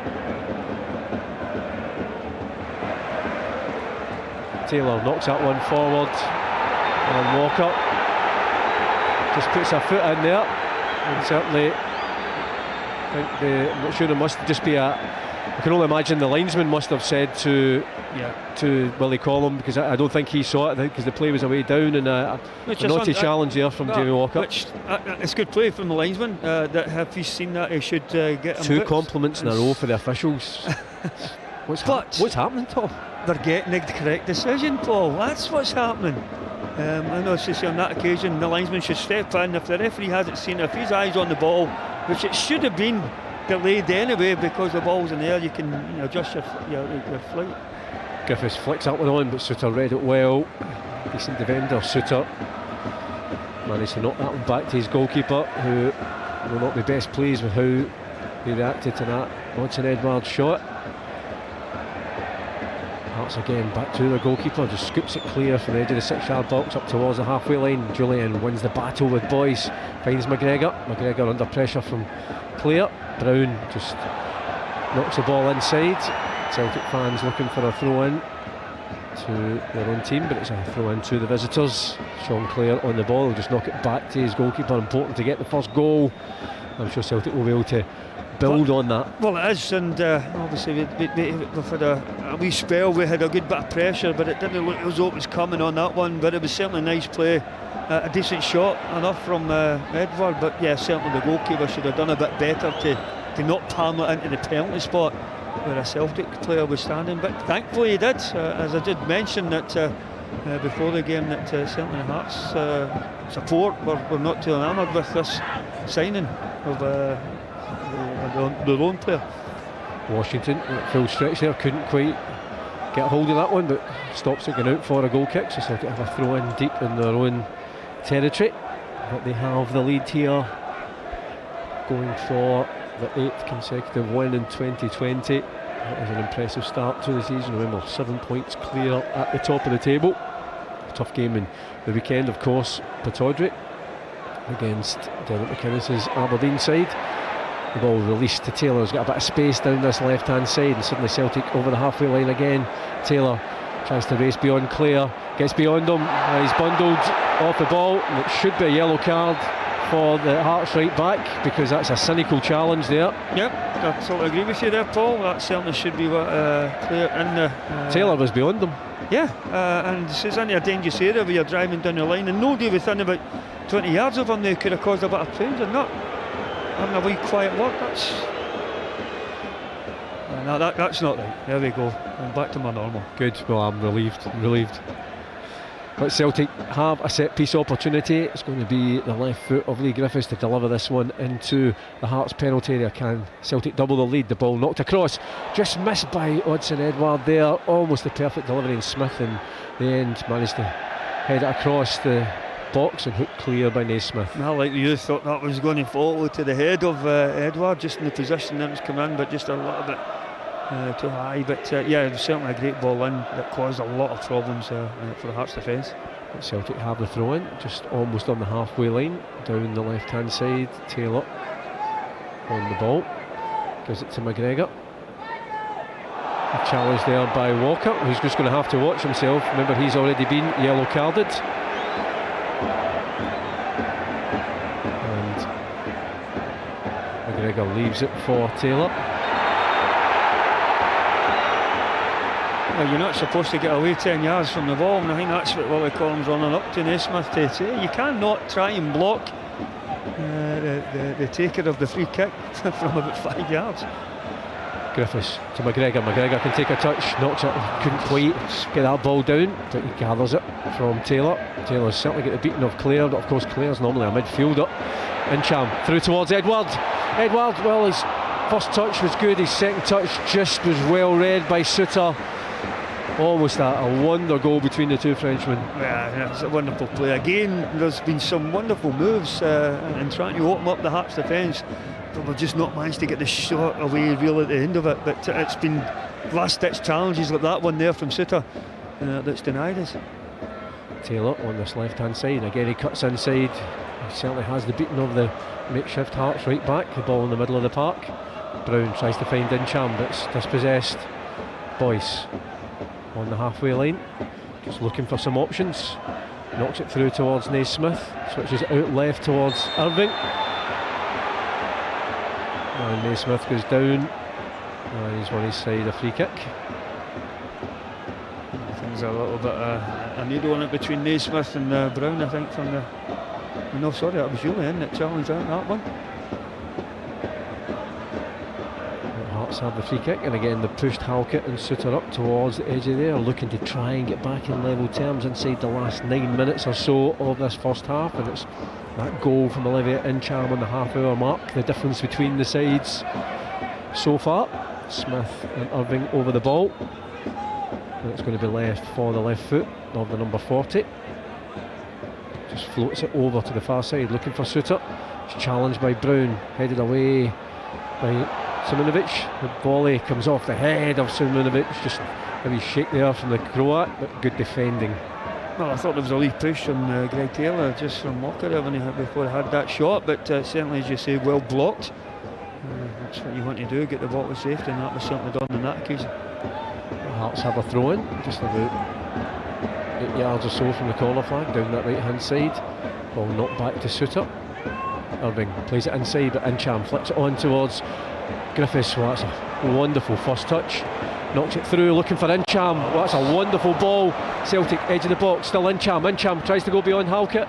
Speaker 1: Taylor knocks that one forward, and Walker just puts a foot in there. And certainly, I think I'm not sure, there must just be I can only imagine the linesman must have said to Willie Collum, because I don't think he saw it, because the play was away down, and a naughty challenge there from Jamie Walker.
Speaker 2: It's good play from the linesman. That if he's seen that, he should get him
Speaker 1: 2
Speaker 2: booked.
Speaker 1: compliments in a row for the officials. What's happening, Tom?
Speaker 2: They're getting the correct decision, Paul. That's what's happening. I know, it's on that occasion the linesman should step in. If the referee hasn't seen it, if his eyes on the ball, which it should have been delayed anyway because the ball's in the air, you can adjust your flight.
Speaker 1: Griffiths flicks that one on, but Suter read it well. Decent defender, Suter managed to knock that one back to his goalkeeper, who will not be best pleased with how he reacted to that Odsonne Edouard shot. Hearts again back to their goalkeeper, just scoops it clear from the edge of the 6-yard box up towards the halfway line. Julian wins the battle with Boyce, finds McGregor under pressure from Clare. Brown just knocks the ball inside. Celtic fans looking for a throw in to their own team, but it's a throw in to the visitors. Sean Clare on the ball, will just knock it back to his goalkeeper. Important to get the first goal. I'm sure Celtic will be able to build on that.
Speaker 2: Well, it is, and obviously we've had a wee spell. We had a good bit of pressure, but it didn't look as though it was coming on that one. But it was certainly a nice play, a decent shot enough from Edward. But yeah, certainly the goalkeeper should have done a bit better to not palm it into the penalty spot where a Celtic player was standing. But thankfully he did, as I did mention that before the game, that certainly Hearts support were not too enamoured with this signing of their own player.
Speaker 1: Washington at full stretch there, couldn't quite get a hold of that one, but stops it going out for a goal kick, so Celtic have a throw in deep in their own territory. But they have the lead here, going for the 8th consecutive win in 2020. That was an impressive start to the season. Remember, 7 points clear at the top of the table. A tough game in the weekend, of course, Pittodrie against Derek McInnes's Aberdeen side. The ball released to Taylor, has got a bit of space down this left hand side, and suddenly Celtic over the halfway line again. Taylor tries to race beyond Clare, gets beyond him, he's bundled off the ball, and it should be a yellow card for the Hearts right back, because that's a cynical challenge there.
Speaker 2: Yep, I totally agree with you there, Paul. That certainly should be what Clare in the
Speaker 1: Taylor was beyond them.
Speaker 2: Yeah, and it's into a dangerous area where you're driving down the line, and nobody within about 20 yards of him, they could have caused a bit of pain, and not having a wee quiet walk. That's not right. There we go. I'm back to my normal.
Speaker 1: Good. Well, I'm relieved. But Celtic have a set piece opportunity. It's going to be the left foot of Lee Griffiths to deliver this one into the Hearts penalty area. Can Celtic double the lead? The ball knocked across, just missed by Odsonne Edouard there. Almost the perfect delivery, and Smith in the end managed to head it across the box and hooked clear by Naismith.
Speaker 2: I like you thought that was going to fall to the head of Edouard, just in the position that was coming in, but just a little bit too high. But yeah, it was certainly a great ball in that caused a lot of problems for the Hearts defence.
Speaker 1: Celtic have the throw in just almost on the halfway line, down the left hand side. Taylor on the ball, gives it to McGregor. A challenge there by Walker, who's just going to have to watch himself. Remember, he's already been yellow carded. And McGregor leaves it for Taylor.
Speaker 2: Well, you're not supposed to get away 10 yards from the ball, and I think that's what Willie Collins running up to Naismith to say. You cannot try and block the taker of the free kick from about 5 yards.
Speaker 1: Griffiths to McGregor. McGregor can take a touch, knocks it, couldn't quite get that ball down, but he gathers it from Taylor. Taylor's certainly got the beating of Clare, but of course Clare's normally a midfielder. Incham through towards Edward. Well, his first touch was good, his second touch just was well read by Suter. Almost a wonder goal between the two Frenchmen.
Speaker 2: Yeah, it's a wonderful play. Again, there's been some wonderful moves in trying to open up the Hearts defence, but we've just not managed to get the shot away real at the end of it. But it's been last-ditch challenges like that one there from Suter that's denied us.
Speaker 1: Taylor on this left-hand side. Again, he cuts inside. He certainly has the beating of the makeshift Hearts right back. The ball in the middle of the park. Brown tries to find Incham, but it's dispossessed. Boyce on the halfway line, just looking for some options. Knocks it through towards Naismith, switches out left towards Irving. And Naismith goes down, and he's on his side, a free kick.
Speaker 2: Things are a little bit a needle on it between Naismith and Brown, I think, from the... No, sorry, that was Julian that challenged out that one.
Speaker 1: Hearts have the free kick, and again they pushed Halkett and Suter up towards the edge of there, looking to try and get back in level terms inside the last 9 minutes or so of this first half, and it's that goal from Olivier Incham on the half-hour mark, the difference between the sides so far. Smith and Irving over the ball, and it's going to be left for the left foot of the number 40. Just floats it over to the far side, looking for Suter. It's challenged by Brown, headed away by Simunovic. The volley comes off the head of Simunovic. Just a wee shake there from the Croat, but good defending.
Speaker 2: Well, I thought there was a wee push on Greg Taylor just from Walker before he had that shot, but certainly, as you say, well blocked. That's what you want to do, get the ball to safety, and that was certainly done on that occasion.
Speaker 1: Hearts have a throw in, just about 8 yards or so from the corner flag, down that right hand side. Ball knocked back to Suter. Irving plays it inside, but Incham flicks it on towards Griffiths. Well, that's a wonderful first touch. Knocks it through, looking for Incham. Well, that's a wonderful ball. Celtic edge of the box, still Incham. Incham tries to go beyond Halkett.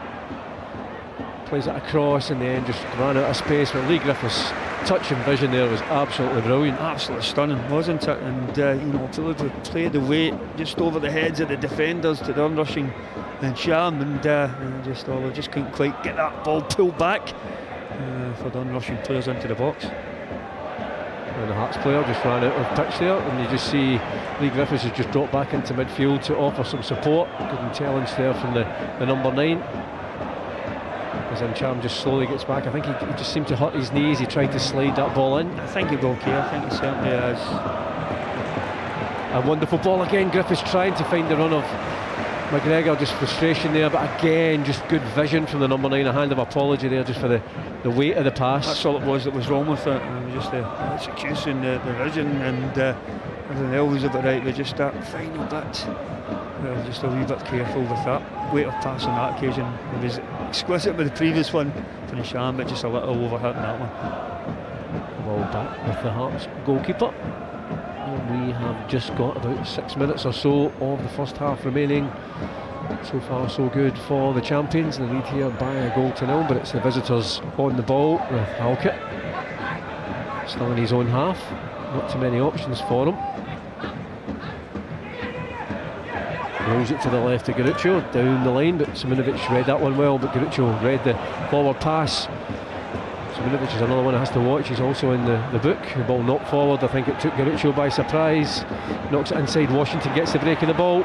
Speaker 1: Plays it across, in the end just ran out of space, but Lee Griffiths' touch and vision there was absolutely brilliant.
Speaker 2: Absolutely stunning, wasn't it? And you know, to play the weight just over the heads of the defenders to the onrushing Incham, and they just couldn't quite get that ball pulled back for the onrushing players into the box.
Speaker 1: And the Hearts player just ran out of pitch there, and you just see Lee Griffiths has just dropped back into midfield to offer some support. Good challenge there from the number 9. As Incham just slowly gets back, I think he just seemed to hurt his knees. He tried to slide that ball in.
Speaker 2: I think he'll be okay. I think he certainly is.
Speaker 1: A wonderful ball again. Griffiths trying to find the run of McGregor, just frustration there, but again just good vision from the number 9. A hand of apology there just for the weight of the pass.
Speaker 2: That's all it was that was wrong with it. It was just the execution, the vision, and everything else was a bit right, but just that final bit. Just a wee bit careful with that weight of pass on that occasion. It was exquisite with the previous one for Incham, but just a little overhit in that one.
Speaker 1: Ball back with the Hearts goalkeeper. We have just got about 6 minutes or so of the first half remaining. So far so good for the champions. They lead here by a goal to nil, but it's the visitors on the ball with Halkett still in his own half. Not too many options for him. Rolls it to the left to Garuccio, down the line, but Simunovic read that one well, but Garuccio read the forward pass. Simunovic is another one that has to watch. He's also in the book. The ball knocked forward. I think it took Garuccio by surprise. Knocks it inside. Washington gets the break of the ball.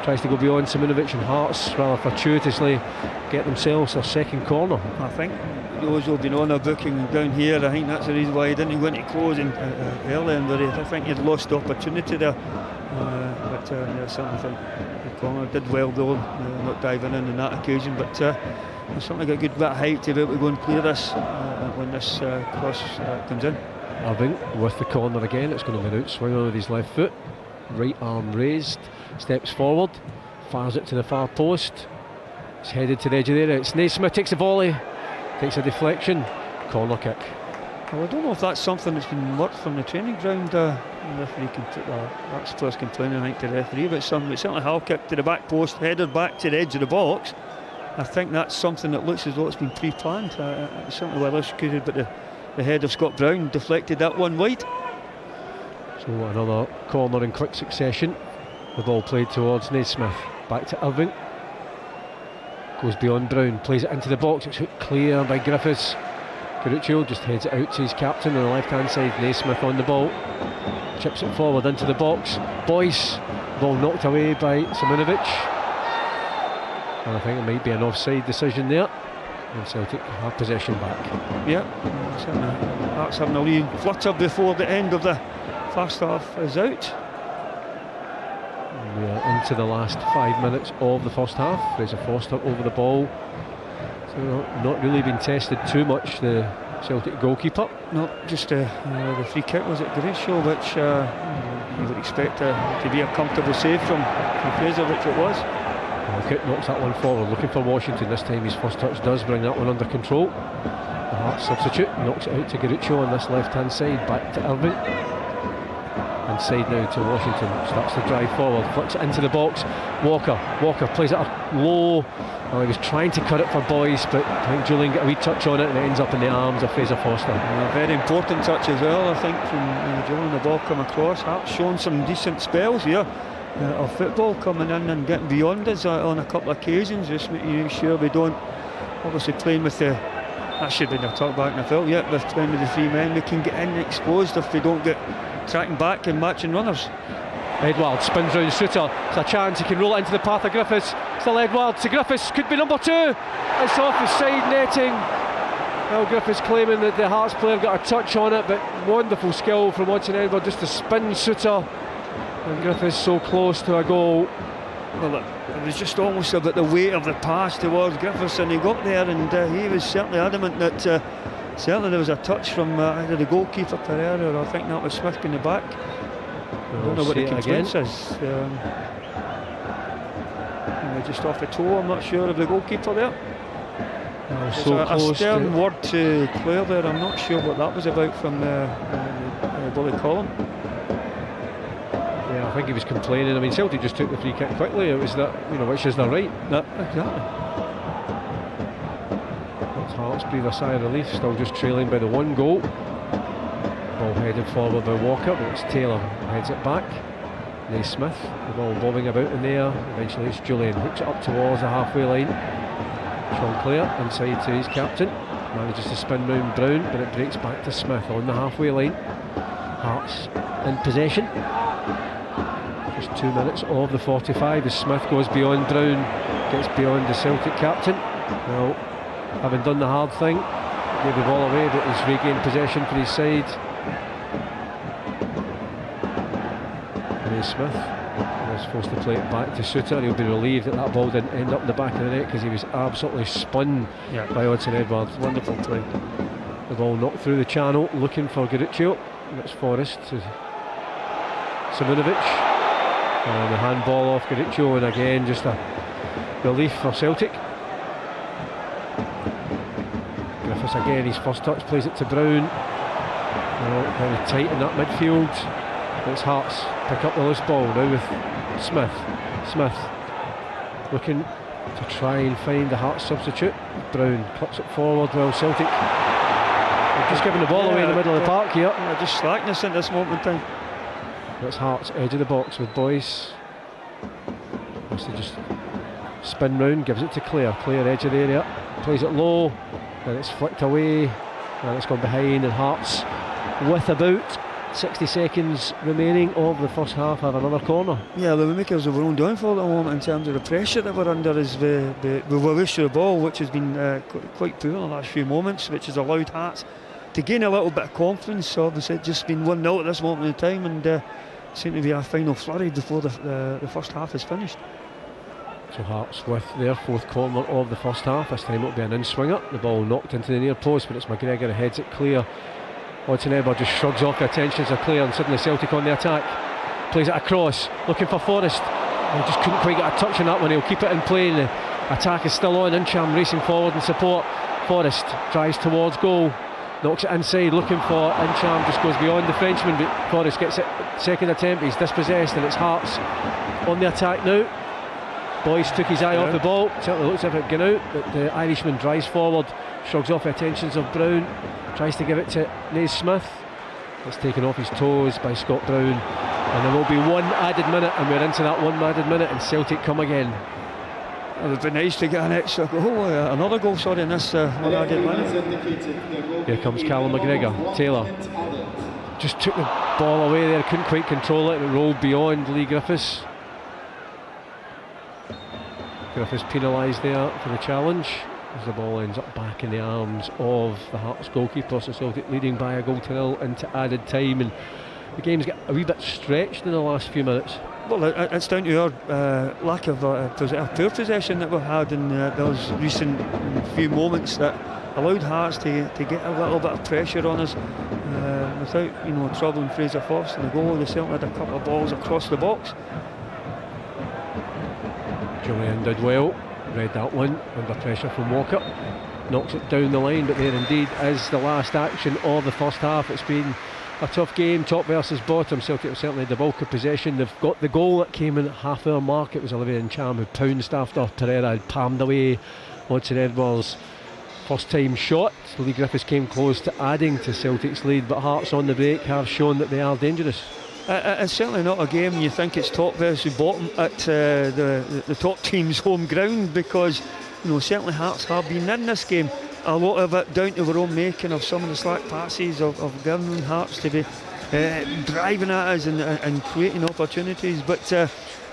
Speaker 1: Tries to go beyond Simunovic, and Hearts rather fortuitously get themselves their second corner.
Speaker 2: I think those who have been on their booking down here, I think that's the reason why he didn't go into closing early, and I think he'd lost the opportunity there. But I certainly think the corner did well though, not diving in on that occasion, but certainly got a good bit of height to be able to go and clear this when this cross comes in.
Speaker 1: Irving with the corner again. It's going to be an outswinger with his left foot. Right arm raised, steps forward, fires it to the far post. It's headed to the edge of the area. It's Naismith, takes a volley, takes a deflection, corner kick.
Speaker 2: Well, I don't know if that's something that's been worked from the training ground. The referee can put that's players complaining, I think, to the referee, but certainly Hall kick to the back post, headed back to the edge of the box. I think that's something that looks as though it's been pre-planned. Certainly well executed, but the head of Scott Brown deflected that one wide.
Speaker 1: So another corner in quick succession. The ball played towards Naismith. Back to Irving. Goes beyond Brown, plays it into the box. It's hooked clear by Griffiths. Garuccio just heads it out to his captain on the left hand side. Naismith on the ball, chips it forward into the box. Boyce, ball knocked away by Simunovic, and I think it might be an offside decision there, and Celtic have possession back.
Speaker 2: Yeah, certainly that's having a wee flutter before the end of the first half is out.
Speaker 1: We are into the last 5 minutes of the first half. Fraser Foster over the ball. So not really been tested too much, the Celtic goalkeeper.
Speaker 2: No, just the free kick was at Garuccio, which you would expect to be a comfortable save from Fraser, which it was.
Speaker 1: Halkett knocks that one forward, looking for Washington. This time his first touch does bring that one under control. The Hearts substitute knocks it out to Garuccio on this left-hand side, back to Irving. Inside now to Washington, starts to drive forward, flicks it into the box. Walker plays it up low. Well, he was trying to cut it for Boyce, but I think Julian got a wee touch on it and it ends up in the arms of Fraser Foster.
Speaker 2: A very important touch as well, I think, from Julian. The ball come across. Hearts shown some decent spells here of football, coming in and getting beyond us on a couple of occasions, just making sure we don't, obviously playing with the, that should be the talk back in the field, yeah, with playing with the three men, we can get in exposed if we don't get tracking back and matching runners.
Speaker 1: Edwards spins round Suter, it's a chance, he can roll it into the path of Griffiths. Still Edwards to Griffiths, could be number 2. It's off the side netting. Well, Griffiths claiming that the Hearts player got a touch on it, but wonderful skill from Watson Edwards just to spin Suter. And Griffiths so close to a goal.
Speaker 2: Well, it was just almost about the weight of the pass towards Griffiths, and he got there, and he was certainly adamant that certainly there was a touch from either the goalkeeper Pereira, or I think that was Smith in the back. I don't know what the complaint is. Just off the toe, I'm not sure of the goalkeeper there.
Speaker 1: So
Speaker 2: a stern word to Clare there. I'm not sure what that was about from Billy Collum.
Speaker 1: Yeah, I think he was complaining. I mean, Celtic just took the free kick quickly. It was that, which is their right.
Speaker 2: Exactly.
Speaker 1: That's Hearts breathe a sigh of relief, still just trailing by the 1 goal. Ball headed forward by Walker, but it's Taylor who heads it back. Naismith, the ball bobbing about in there. Eventually it's Julian, hooks it up towards the halfway line. Sean Clare inside to his captain, manages to spin round Brown, but it breaks back to Smith on the halfway line. Hearts in possession. Just 2 minutes of the 45 as Smith goes beyond Brown, gets beyond the Celtic captain. Well, having done the hard thing, gave the ball away, but he's regained possession for his side. Smith was supposed to play it back to Suter. He'll be relieved that that ball didn't end up in the back of the net, because he was absolutely spun by Watson Edwards. Wonderful play. The ball knocked through the channel, looking for Garuccio. That's Forrest to Simunovic, and the handball off Garuccio, and again just a relief for Celtic. Griffiths again, his first touch, plays it to Brown. Very tight in that midfield. It's Hearts pick up the loose ball now with Smith. Smith looking to try and find the Hearts substitute. Brown clips it forward. Well, Celtic they're just giving the ball away in the middle of the park here.
Speaker 2: Just slackness at this moment in time.
Speaker 1: That's Hearts edge of the box with Boyce. Has to just spin round, gives it to Clare. Clare edge of the area, plays it low, then it's flicked away, and it's gone behind, and Hearts with about 60 seconds remaining of the first half have another corner.
Speaker 2: Yeah, the makers of our own downfall at the moment in terms of the pressure that we're under is the wish of the ball, which has been quite poor in the last few moments, which has allowed Hearts to gain a little bit of confidence. So obviously it's just been 1-0 at this moment in time, and seem to be a final flurry before the first half is finished.
Speaker 1: So Hearts with their 4th corner of the first half. This time it'll be an in-swinger. The ball knocked into the near post, but it's McGregor who heads it clear. Watson Edwards just shrugs off the attentions of Clare, and suddenly Celtic on the attack. Plays it across, looking for Forrest. He just couldn't quite get a touch on that one. He'll keep it in play, and the attack is still on. Incham racing forward in support. Forrest drives towards goal, knocks it inside, looking for Incham, just goes beyond the Frenchman, but Forrest gets it. Second attempt, he's dispossessed, and it's Hearts on the attack now. Boyce took his eye off the ball, certainly looks as if it gone out, but the Irishman drives forward, shrugs off the attentions of Brown, tries to give it to Naismith. It's taken off his toes by Scott Brown, and there will be 1 added minute, and we're into that 1 added minute, and Celtic come again.
Speaker 2: It would be nice to get an extra goal, another goal, in this 1 added minute.
Speaker 1: Here comes Callum McGregor. Taylor just took the ball away there, couldn't quite control it, and it rolled beyond Lee Griffiths. Griffiths penalised there for the challenge, as the ball ends up back in the arms of the Hearts goalkeeper. So Celtic leading by a goal to 0 into added time, and the game's got a wee bit stretched in the last few minutes.
Speaker 2: Well, it's down to our lack of poor possession that we've had in those recent few moments that allowed Hearts to get a little bit of pressure on us without troubling Fraser Foster in the goal. They certainly had a couple of balls across the box.
Speaker 1: Julian did well, read that one under pressure from Walker. knocks it down the line, but there indeed is the last action of the first half. It's been a tough game, top versus bottom. Celtic have certainly the bulk of possession. They've got the goal that came in at half-hour mark. It was Olivier Ntcham who pounced after Pereira had palmed away Odsonne Edouard's first time shot. Lee Griffiths came close to adding to Celtic's lead, but Hearts on the break have shown that they are dangerous.
Speaker 2: It's certainly not a game you think it's top versus bottom at the top team's home ground, because certainly Hearts have been in this game. A lot of it down to their own making, of some of the slack passes, of giving Hearts to be driving at us and creating opportunities. But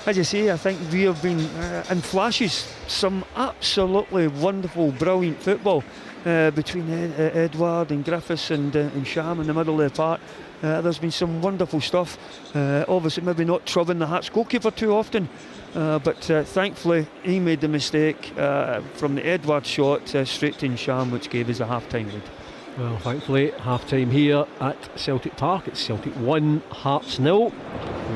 Speaker 2: as you say, I think we have been in flashes some absolutely wonderful, brilliant football between Edouard and Griffiths and Ntcham in the middle of the park. There's been some wonderful stuff. Obviously maybe not troubling the Hearts goalkeeper too often, but thankfully he made the mistake from the Edouard shot straight to Ntcham, which gave us a half-time lead.
Speaker 1: Well, thankfully, half-time here at Celtic Park. It's Celtic 1, Hearts 0.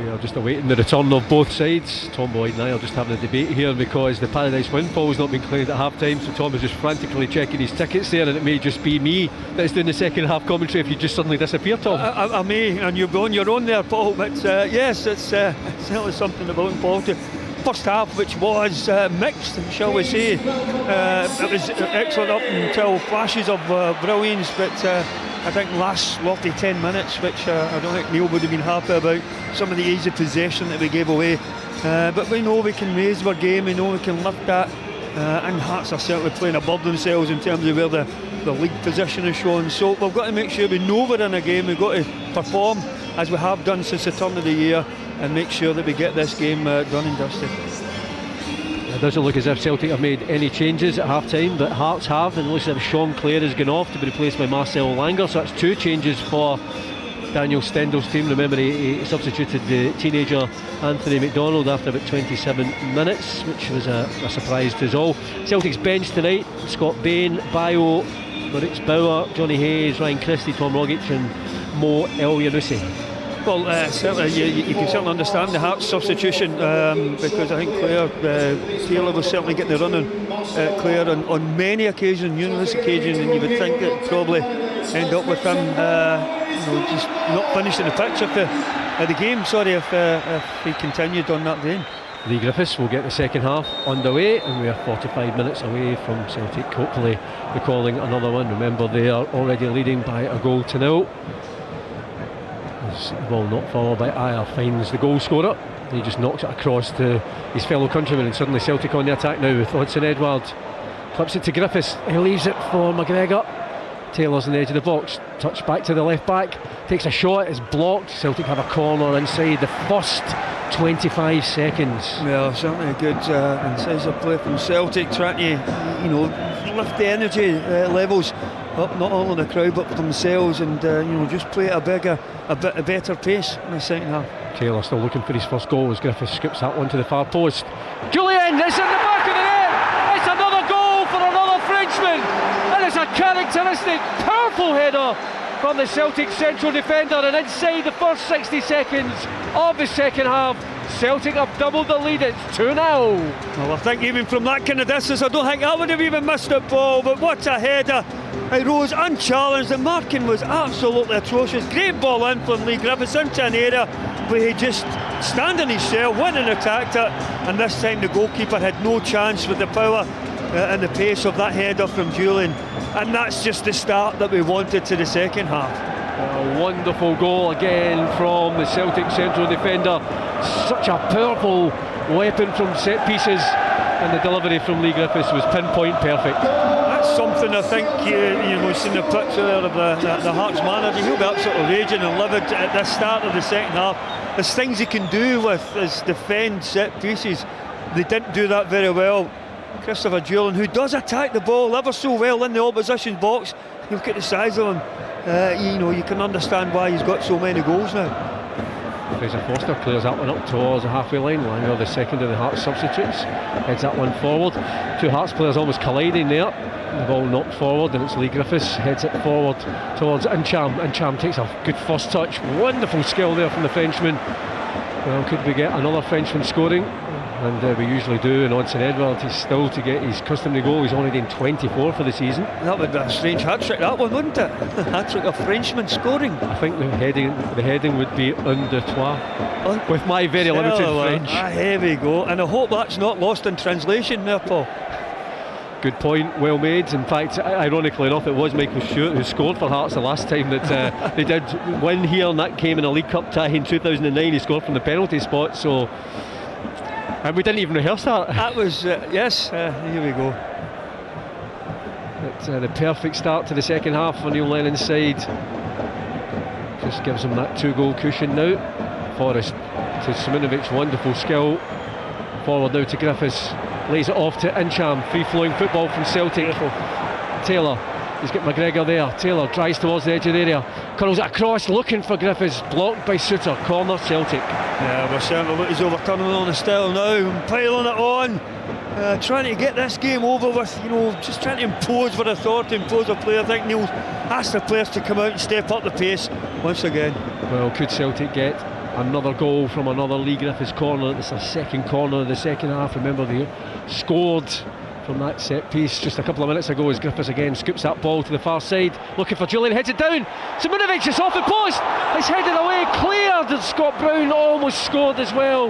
Speaker 1: We are just awaiting the return of both sides. Tom Boyd and I are just having a debate here because the Paradise Windfall's not been cleared at half-time, so Tom is just frantically checking his tickets there, and it may just be me that's doing the second half commentary if you just suddenly disappear, Tom.
Speaker 2: I may, and you're on your own there, Paul, but yes, it's certainly something about Paul to... First half, which was mixed, shall we say. It was excellent up until flashes of brilliance, but I think last lofty 10 minutes, which I don't think Neil would have been happy about, some of the easy possession that we gave away. But we know we can raise our game, we know we can lift that, and Hearts are certainly playing above themselves in terms of where the league position is shown. So we've got to make sure we know we're in a game, we've got to perform as we have done since the turn of the year, and make sure that we get this game done and dusted.
Speaker 1: It doesn't look as if Celtic have made any changes at half-time, but Hearts have, and it looks as if Sean Clare has gone off to be replaced by Marcel Langer, so that's 2 changes for Daniel Stendel's team. Remember, he substituted the teenager Anthony McDonald after about 27 minutes, which was a surprise to us all. Celtic's bench tonight: Scott Bain, Bayo, Moritz Bauer, Johnny Hayes, Ryan Christie, Tom Rogic and Mo Elyounoussi.
Speaker 2: Well, certainly you can certainly understand the Hearts substitution, because I think Taylor was certainly getting the run on Clare on many occasions, numerous occasions, and you would think that probably end up with him just not finishing the pitch of the game. Sorry if he continued on that vein.
Speaker 1: Lee Griffiths will get the second half underway, and we are 45 minutes away from Celtic hopefully recalling another one. Remember, they are already leading by a goal to 0. The ball not followed by Ayer finds the goal scorer. He just knocks it across to his fellow countryman, and suddenly Celtic on the attack now with Odsonne Edouard. Clips it to Griffiths, he leaves it for McGregor. Taylor's on the edge of the box, touch back to the left back, takes a shot, it's blocked. Celtic have a corner inside the first 25 seconds.
Speaker 2: Yeah, certainly a good incisive play from Celtic, trying to lift the energy levels up, not only the crowd but for themselves, and just play at a better pace in the second half.
Speaker 1: Taylor still looking for his first goal as Griffiths scoops that one to the far post. Julian, it's in the back of the net. It's another goal for another Frenchman, and it's a characteristic powerful header from the Celtic central defender, and inside the first 60 seconds of the second half, Celtic have doubled the lead. It's 2-0.
Speaker 2: Well, I think even from that kind of distance, I don't think I would have even missed the ball, but what a header. It rose unchallenged. The marking was absolutely atrocious. Great ball in from Lee Griffiths into an area where he just standing his shell, went and attacked it, and this time the goalkeeper had no chance with the power and the pace of that header from Julian, and that's just the start that we wanted to the second half.
Speaker 1: A wonderful goal again from the Celtic central defender. Such a powerful weapon from set pieces, and the delivery from Lee Griffiths was pinpoint perfect.
Speaker 2: That's something I think seeing the picture there of the Hearts manager, he'll be absolutely raging and livid at the start of the second half. There's things he can do with his defend set pieces. They didn't do that very well. Christopher Julian, who does attack the ball ever so well in the opposition box, you look at the size of him, you can understand why he's got so many goals now.
Speaker 1: Fraser Foster clears that one up towards the halfway line. Langer, the second of the Hearts substitutes, heads that one forward. 2 Hearts players almost colliding there. The ball knocked forward, and it's Lee Griffiths heads it forward towards Ntcham. Ntcham takes a good first touch. Wonderful skill there from the Frenchman. Well, could we get another Frenchman scoring? and we usually do, and Odson Edward is still to get his customary goal. He's only doing 24 for the season.
Speaker 2: That would be a strange hat-trick, that one, wouldn't it? Hat-trick of Frenchman scoring.
Speaker 1: I think the heading would be un deux trois, with my very limited French.
Speaker 2: Here we go, and I hope that's not lost in translation there, Paul.
Speaker 1: Good point, well made. In fact, ironically enough, it was Michael Stewart who scored for Hearts the last time that they did win here, and that came in a League Cup tie in 2009. He scored from the penalty spot, so, and we didn't even rehearse that.
Speaker 2: That was, yes, here we go.
Speaker 1: It's the perfect start to the second half for Neil Lennon's side. Just gives him that 2-goal cushion now. Forrest to Simonovic, wonderful skill. Forward now to Griffiths. Lays it off to Incham, free-flowing football from Celtic. Taylor, he's got McGregor there. Taylor drives towards the edge of the area, curls it across, looking for Griffiths, blocked by Suter. Corner Celtic.
Speaker 2: Yeah, we're certainly looking, he's overturning on the style now, and piling it on, trying to get this game over with, just trying to impose with authority, impose a player. I think Neil asked the players to come out and step up the pace once again.
Speaker 1: Well, could Celtic get another goal from another Lee Griffiths corner? It's their second corner of the second half. Remember, they scored from that set piece just a couple of minutes ago as Griffiths again scoops that ball to the far side, looking for Julian, heads it down. Simonovic is off the post, it's headed away, cleared, and Scott Brown almost scored as well.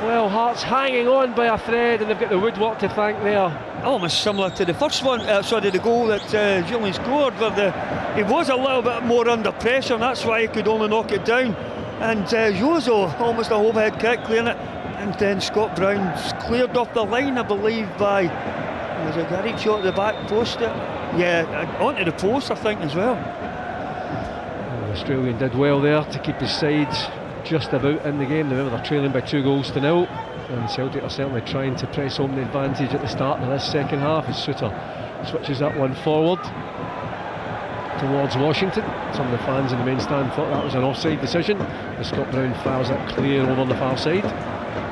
Speaker 1: Well, Hearts hanging on by a thread, and they've got the woodwork to thank there.
Speaker 2: Almost similar to the first one, the goal that Julian scored, where he was a little bit more under pressure, and that's why he could only knock it down. And Jozo, almost a overhead kick, clearing it, and then Scott Brown's cleared off the line, I believe, by, was it Gary shot at the back post? Onto the post, I think, as well.
Speaker 1: The Australian did well there to keep his side just about in the game. Remember, they're trailing by 2-0, and Celtic are certainly trying to press home the advantage at the start of this second half as Suter switches that one forward towards Washington. Some of the fans in the main stand thought that was an offside decision, but Scott Brown fires it clear over on the far side.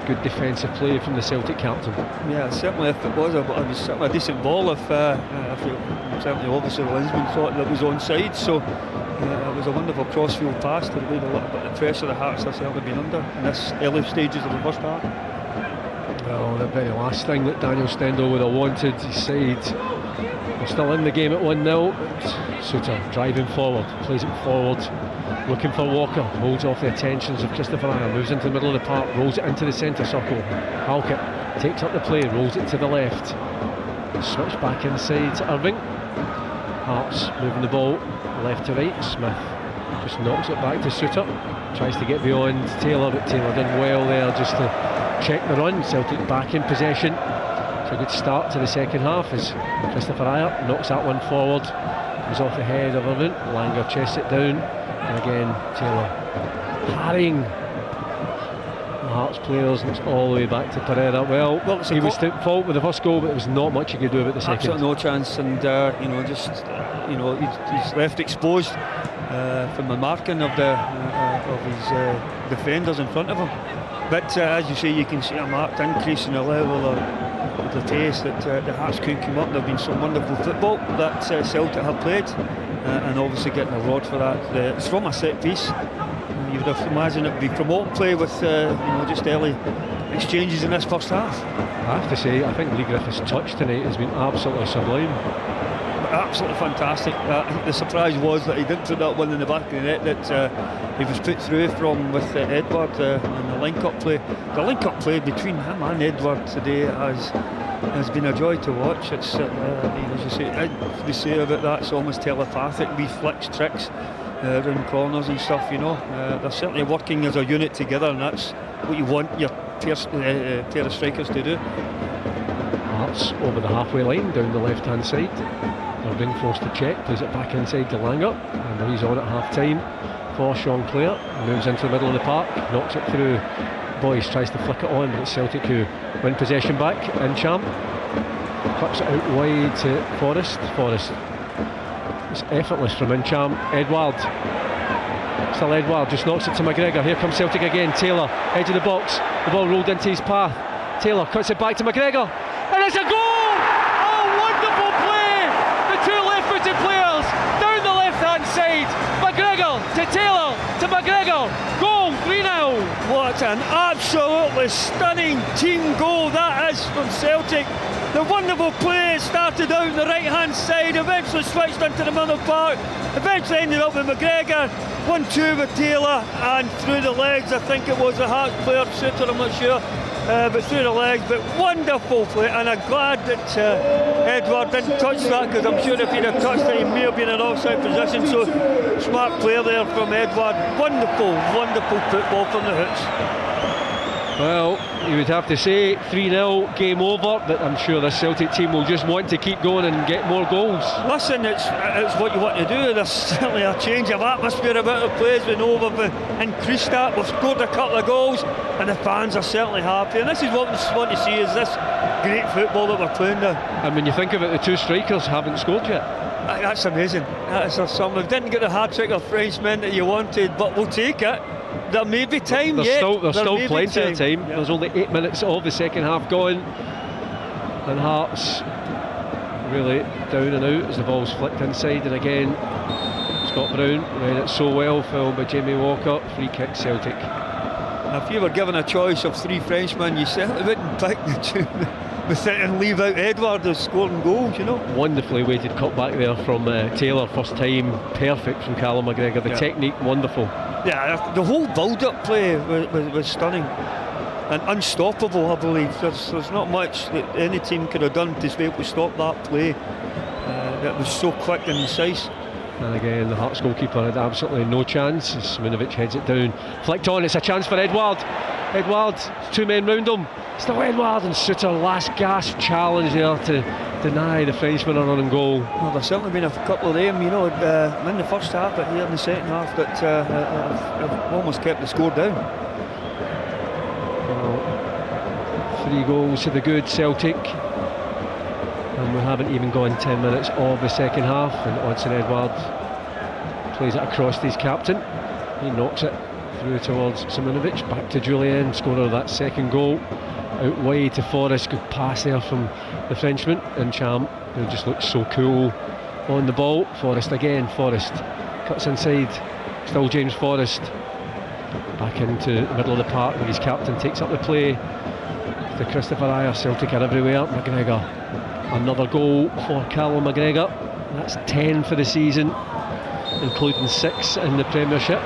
Speaker 1: Good defensive play from the Celtic captain.
Speaker 2: Yeah, certainly if it was a decent ball, if certainly obviously the Linesman thought that was onside, so it was a wonderful crossfield pass to relieve a little bit of pressure the Hearts have certainly been under in this early stages of the first half.
Speaker 1: Well, the very last thing that Daniel Stendhal would have wanted, his side were still in the game at 1-0, but Suter driving forward, plays it forward, looking for Walker, holds off the attentions of Christopher Iyer, moves into the middle of the park, rolls it into the centre circle. Halkett takes up the play, rolls it to the left, switch back inside to Irving. Hearts moving the ball left to right. Smith just knocks it back to Suter, tries to get beyond Taylor, but Taylor done well there just to check the run. Celtic back in possession. It's a good start to the second half as Christopher Iyer knocks that one forward, comes off the head of Irving. Langer chests it down, and again Taylor harrying the Hearts players, and it's all the way back to Pereira. Well, he was at fault with the first goal, but there was not much he could do about the second.
Speaker 2: Absolutely no chance, and he's left exposed from the marking of his defenders in front of him. But as you say, you can see a marked increase in the level of the pace that the Hearts could come up. There have been some wonderful football that Celtic have played, and obviously getting a reward for that. It's from a set piece. You would have imagined it would be promoting play with just early exchanges in this first half.
Speaker 1: I have to say, I think Lee Griffiths' touch tonight has been absolutely sublime.
Speaker 2: Absolutely fantastic. The surprise was that he didn't put that one in the back of the net that he was put through from with Edward and the link-up play. The link-up play between him and Edward today has been a joy to watch. It's as you say, we say about that, it's almost telepathic. Wee flicks, tricks around corners and stuff. They're certainly working as a unit together, and that's what you want your pair of strikers to do.
Speaker 1: Hearts over the halfway line down the left-hand side. Irving forced to check, plays it back inside to Langer, and he's on at half-time for Sean Clare. Moves into the middle of the park, knocks it through. Boyce tries to flick it on, but it's Celtic who win possession back. Incham clips it out wide to Forrest. It's effortless from Incham. Edward, still Edward, just knocks it to McGregor. Here comes Celtic again. Taylor, edge of the box, the ball rolled into his path. Taylor cuts it back to McGregor, and it's a goal! Players down the left hand side. McGregor to Taylor to McGregor. Goal 3-0.
Speaker 2: What an absolutely stunning team goal that is from Celtic. The wonderful play started out on the right hand side, eventually switched into the middle of the park, eventually ended up with McGregor, 1-2 with Taylor, and through the legs. I think it was a Hearts player, shooter, I'm not sure, but through the legs. But wonderful play, and I'm glad that Edward didn't touch that, because I'm sure if he'd have touched it, he may have been in an offside position. So smart play there from Edward. Wonderful, wonderful football from the Hoots.
Speaker 1: Well, you would have to say 3-0, game over, but I'm sure the Celtic team will just want to keep going and get more goals.
Speaker 2: Listen, it's what you want to do. There's certainly a change of atmosphere about the players. We know we've increased that. We've scored a couple of goals, and the fans are certainly happy. And this is what we want to see, is this great football that we're playing now.
Speaker 1: And when you think of it, the two strikers haven't scored yet.
Speaker 2: That's amazing. That is something. We didn't get the hat-trick of Frenchmen that you wanted, but we'll take it. There may be time yet.
Speaker 1: There's still plenty of time.
Speaker 2: Yeah.
Speaker 1: There's only 8 minutes of the second half gone, and Hearts really down and out as the ball's flicked inside. And again, Scott Brown read it so well, fouled by Jamie Walker. Free kick Celtic.
Speaker 2: If you were given a choice of three Frenchmen, you certainly wouldn't pick the two and leave out Edward as scoring goals, you know.
Speaker 1: Wonderfully weighted cut back there from Taylor, first time, perfect from Callum McGregor. The technique, wonderful.
Speaker 2: Yeah, the whole build-up play was stunning and unstoppable, I believe. There's not much that any team could have done to be able to stop that play. That was so quick and incisive.
Speaker 1: And again, the Hearts goalkeeper had absolutely no chance. Simonovic heads it down, flicked on. It's a chance for Edward. Edward, two men round him. Still Edward, and Suter, last gasp challenge there to deny the Frenchman a running goal.
Speaker 2: Well, there's certainly been a couple of them, you know, in the first half, but here in the second half, that have almost kept the score down.
Speaker 1: Well, 3 goals to the good Celtic, and we haven't even gone 10 minutes of the second half. And Odsonne Edward plays it across to his captain. He knocks it through towards Simonovic, back to Julien, scorer of that second goal. Out wide to Forrest, good pass there from the Frenchman, and Champ, who just looks so cool on the ball. Forrest again, Forrest cuts inside, still James Forrest, back into the middle of the park where his captain takes up the play to Christopher Ayer. Celtic are everywhere. McGregor, another goal for Callum McGregor. That's 10 for the season, including 6 in the Premiership.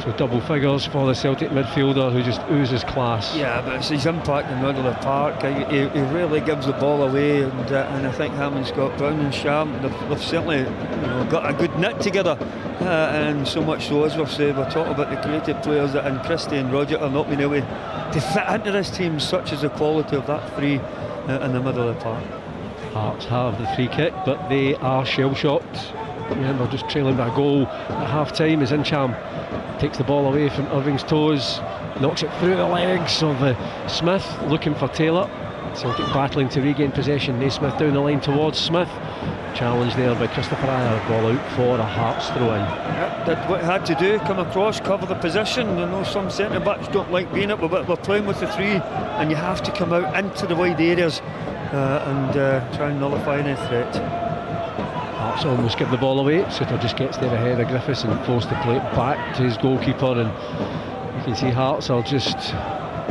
Speaker 1: So double figures for the Celtic midfielder, who just oozes class.
Speaker 2: Yeah, but it's his impact in the middle of the park. He really gives the ball away, and I think him and Scott Brown and Sham, they've certainly, you know, got a good knit together. And so much so, as we've said, we're talking about the creative players that, and Christie and Roger, are not being able to fit into this team, such as the quality of that three in the middle of the park.
Speaker 1: Hearts have the free kick, but they are shell-shocked. Remember, just trailing by a goal at half-time as Incham takes the ball away from Irving's toes, knocks it through the legs of Smith, looking for Taylor. Celtic battling to regain possession. Naismith down the line towards Smith. Challenge there by Christopher Ayer. Ball out for a Hearts throw-in.
Speaker 2: Yeah, did what he had to do, come across, cover the position. I know some centre-backs don't like being up, but we're playing with the three, and you have to come out into the wide areas and try and nullify any threat.
Speaker 1: Hearts almost give the ball away. Suter just gets there ahead of Griffiths and forced to play it back to his goalkeeper, and you can see Hearts are just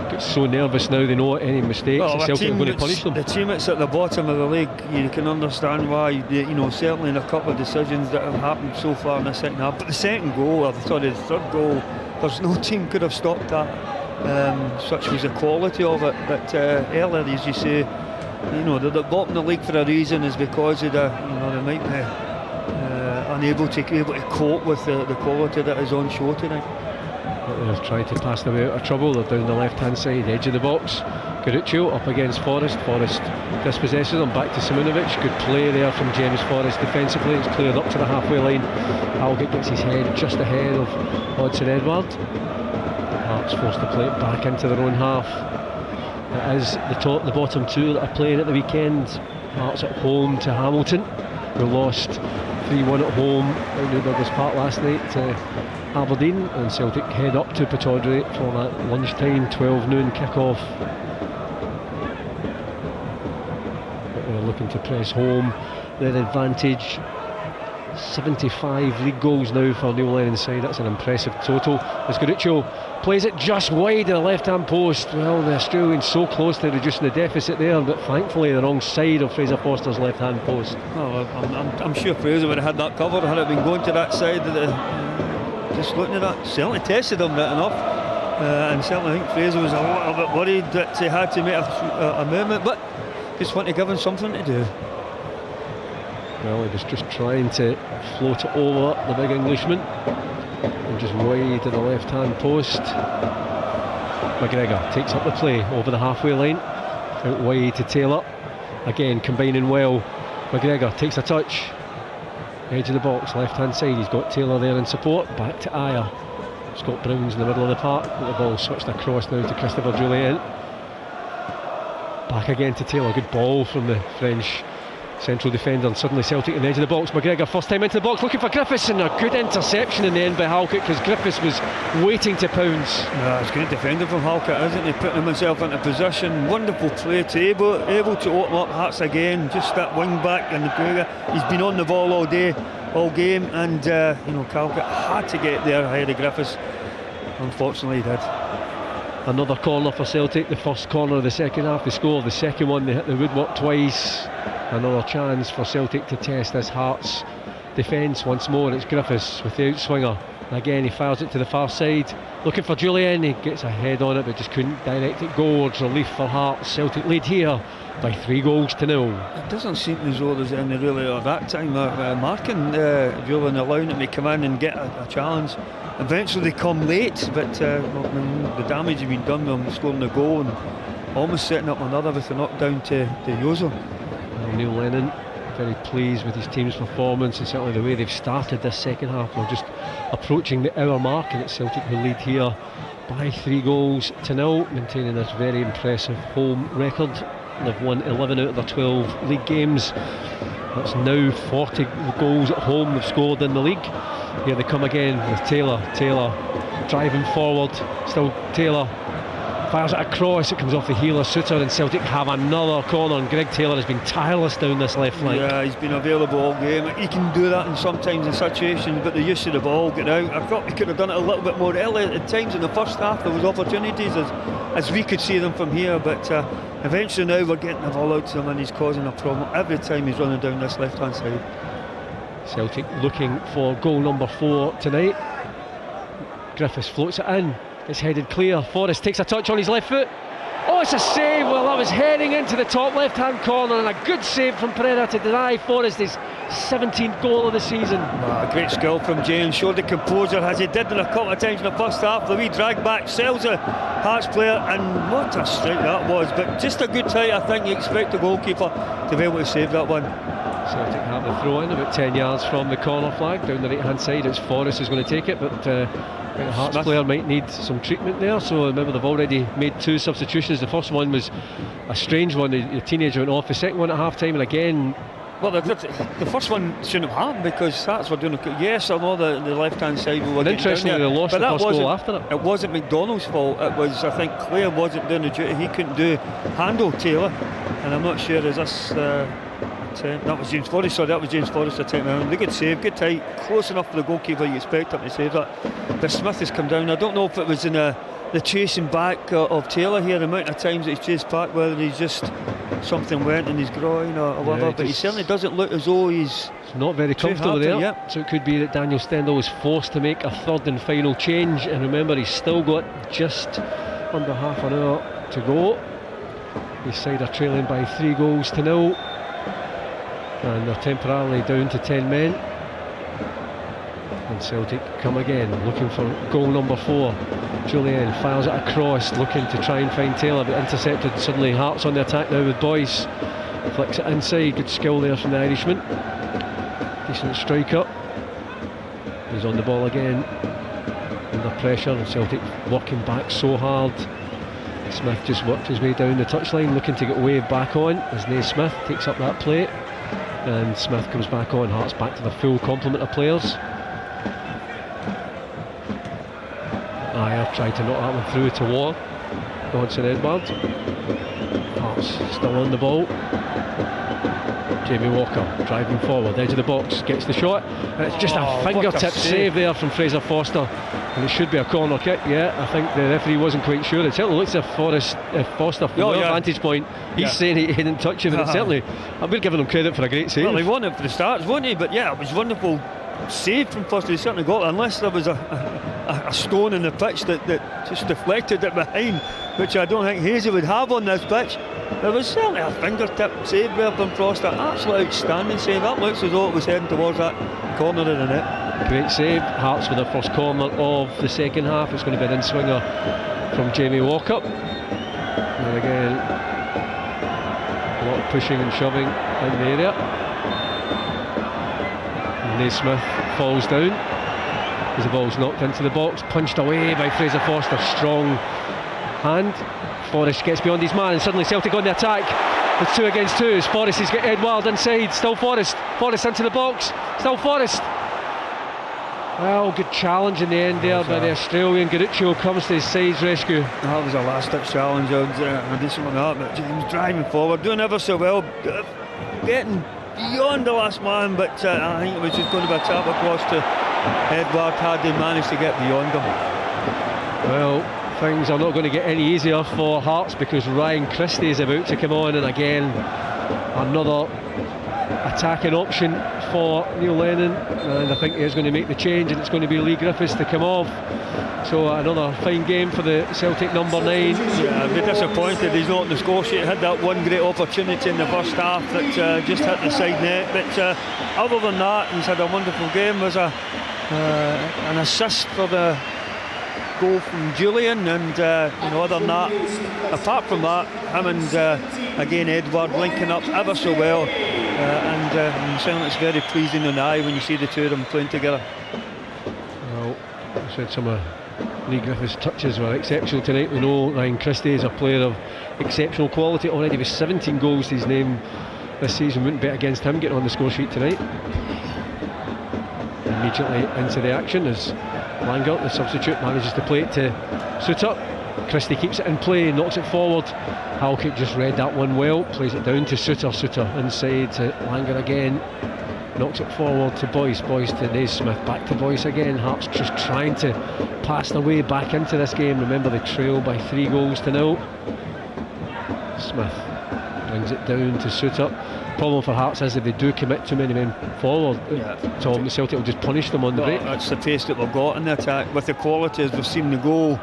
Speaker 1: get so nervous now. They know any mistakes, the Celtic are going to punish them.
Speaker 2: The team that's at the bottom of the league, you can understand why. You know, certainly in a couple of decisions that have happened so far in the second half, but the second goal, or the third goal, there's no team could have stopped that. Such was the quality of it. But earlier, as you say, you know, they're at the bottom of the league for a reason, is because of the, you know, they might be unable to cope with the quality that is on show tonight.
Speaker 1: They've tried to pass their way out of trouble. They're down the left-hand side, edge of the box. Garuccio up against Forrest. Forrest dispossesses him, back to Simonovic. Good play there from James Forrest defensively. It's cleared up to the halfway line. Halgett gets his head just ahead of Odsonne Edward. Hearts forced to play it back into their own half. It is the bottom two that are playing at the weekend. Hearts at home to Hamilton, who lost 3-1 at home at New Douglas Park last night to Aberdeen, and Celtic head up to Pittodrie for that lunchtime 12 noon kick-off. But they're looking to press home their advantage 75 league goals now for Neil Lennon's side. That's an impressive total. As Garuccio plays it just wide of the left-hand post. Well, the Australians so close to reducing the deficit there, but thankfully the wrong side of Fraser Forster's left-hand post.
Speaker 2: Oh, I'm sure Fraser would have had that covered had it been going to that side. Just looking at that, certainly tested him right enough. And certainly I think Fraser was a little bit worried that he had to make a movement, but just want to give him something to do.
Speaker 1: Well, he was just trying to float it over the big Englishman and just wide to the left-hand post. McGregor takes up the play over the halfway line, out wide to Taylor. Again, combining well. McGregor takes a touch, edge of the box, left-hand side. He's got Taylor there in support. Back to Ayer. Scott Brown's in the middle of the park. The ball switched across now to Christopher Jullien. Back again to Taylor. Good ball from the French central defender, and suddenly Celtic in the edge of the box. McGregor first time into the box looking for Griffiths, and a good interception in the end by Halkett, because Griffiths was waiting to pounce.
Speaker 2: Yeah, it's great defending from Halkett, isn't he? Putting himself into position. Wonderful play to able to open up Hearts again. Just that wing back, and McGregor, he's been on the ball all day, all game, and Halkett had to get there ahead of Griffiths. Unfortunately he did.
Speaker 1: Another corner for Celtic, the first corner of the second half. They scored the second one, they hit the woodwork twice. Another chance for Celtic to test this Hearts defence once more. It's Griffiths with the outswinger. Again, he fires it to the far side, looking for Jullien. He gets a head on it, but just couldn't direct it goals. Relief for Hearts. Celtic lead here by 3-0.
Speaker 2: It doesn't seem as though there's any really at that time marking Jullien, allowing him to come in and get a challenge. Eventually they come late, but the damage has been done with them scoring the goal and almost setting up another with a knockdown to Yozo.
Speaker 1: Well, Neil Lennon very pleased with his team's performance, and certainly the way they've started this second half. We're just approaching the hour mark, and it's Celtic who lead here by 3-0, maintaining this very impressive home record. They've won 11 out of their 12 league games. That's now 40 goals at home they've scored in the league. Here they come again with Taylor driving forward, still Taylor fires it across, it comes off the heel of Suter, and Celtic have another corner, and Greg Taylor has been tireless down this left flank.
Speaker 2: Yeah, he's been available all game. He can do that sometimes in situations, but the use of the ball, get out. I thought he could have done it a little bit more early at times in the first half. There was opportunities as we could see them from here, but eventually now we're getting the ball out to him, and he's causing a problem every time he's running down this left hand side.
Speaker 1: Celtic looking for goal number 4 tonight. Griffiths floats it in, it's headed clear. Forrest takes a touch on his left foot. Oh, it's a save. Well, that was heading into the top left hand corner, and a good save from Pereira to deny Forrest his 17th goal of the season.
Speaker 2: Great skill from Jane, showed the composure as he did a couple of times in the first half. The wee drag back sells a Hearts player, and what a strike that was. But just a good tight. I think you expect the goalkeeper to be able to save that one.
Speaker 1: Celtic have the throw in about 10 yards from the corner flag down the right hand side. It's Forrest who's going to take it, but the Hearts player might need some treatment there. So remember, they've already made 2 substitutions. The first one was a strange one, the teenager went off. The second one at half time, and again,
Speaker 2: well, the first one shouldn't have happened because Hearts were doing yes, I know the left hand side we were getting
Speaker 1: interestingly
Speaker 2: down there,
Speaker 1: they lost the first goal after it.
Speaker 2: It wasn't McDonald's fault. It was, I think, Clare wasn't doing the duty. He couldn't handle Taylor, and I'm not sure is this that was James Forrest. Sorry, that was James Forrest attempt. The good save, good tight, close enough for the goalkeeper. You expect him to save that. But Smith has come down. I don't know if it was in the chasing back of Taylor here, the amount of times that he's chased back, whether he's just something went in his groin or whatever. But he certainly doesn't look as though he's
Speaker 1: not very comfortable there.
Speaker 2: Yep.
Speaker 1: So it could be that Daniel Stendhal was forced to make a third and final change. And remember, he's still got just under half an hour to go. His side are trailing by 3-0, and they're temporarily down to 10 men. And Celtic come again looking for goal number 4. Jullien fires it across, looking to try and find Taylor, but intercepted. Suddenly Hearts on the attack now with Boyce. Flicks it inside, good skill there from the Irishman. Decent striker. He's on the ball again, under pressure, and Celtic working back so hard. Smith just worked his way down the touchline, looking to get way back on as Naismith takes up that play, and Smith comes back on. Hearts back to the full complement of players. Ayer tried to knock that one through to Waugh. Godson Edward. Hearts still on the ball. Jamie Walker driving forward, edge of the box, gets the shot, and it's just a fingertip save there from Fraser Forster, and it should be a corner kick. Yeah, I think the referee wasn't quite sure. It certainly looks as if Foster, from their vantage point, he's saying he didn't touch it, but it certainly, we're giving him credit for a great save.
Speaker 2: Well, he won it for the starts, wasn't he? But yeah, it was wonderful save from Foster. He certainly got it, unless there was a stone in the pitch that just deflected it behind, which I don't think Hazy would have on this pitch. There was certainly a fingertip save there from Foster. Absolutely outstanding save. That looks as though it was heading towards that corner of the net.
Speaker 1: Great save. Hearts with their first corner of the second half. It's going to be an in-swinger from Jamie Walker. And again, a lot of pushing and shoving in the area. Naismith falls down as the ball's knocked into the box, punched away by Fraser Forster. Strong hand. Forrest gets beyond his man, and suddenly Celtic on the attack with 2 against 2. As Forrest has got Edward inside. Still Forrest into the box. Still Forrest. Well, good challenge in the end there by the Australian. Garuccio comes to his side's rescue.
Speaker 2: That was a last ditch challenge. I did something like that, but James driving forward, doing ever so well, getting beyond the last man, but I think it was just going to be a tap across to Edward had they managed to get beyond him.
Speaker 1: Well, things are not going to get any easier for Hearts, because Ryan Christie is about to come on, and again another attacking option for Neil Lennon, and I think he's going to make the change, and it's going to be Lee Griffiths to come off. So another fine game for the Celtic number 9.
Speaker 2: Yeah, I'd be disappointed he's not on the score sheet. He had that one great opportunity in the first half that just hit the side net, but other than that, he's had a wonderful game. There's an assist for the goal from Julian, and other than that, apart from that, him and again Edward linking up ever so well, and certainly it's very pleasing on the eye when you see the two of them playing together.
Speaker 1: Well, I said some of Lee Griffiths' touches were exceptional tonight. We know Ryan Christie is a player of exceptional quality, already with 17 goals to his name this season. Wouldn't bet against him getting on the score sheet tonight. Immediately into the action as Langer, the substitute, manages to play it to Suter. Christie keeps it in play, knocks it forward. Halkett just read that one well, plays it down to Suter. Suter inside to Langer again, knocks it forward to Boyce. Boyce to Naismith, back to Boyce again. Hearts just trying to pass their way back into this game. Remember, they trail by 3-0. Smith brings it down to Suter. Problem for Hearts is if they do commit too many men forward, Tom, Celtic will just punish them on the break.
Speaker 2: That's the pace that we've got in the attack, with the quality as we've seen the goal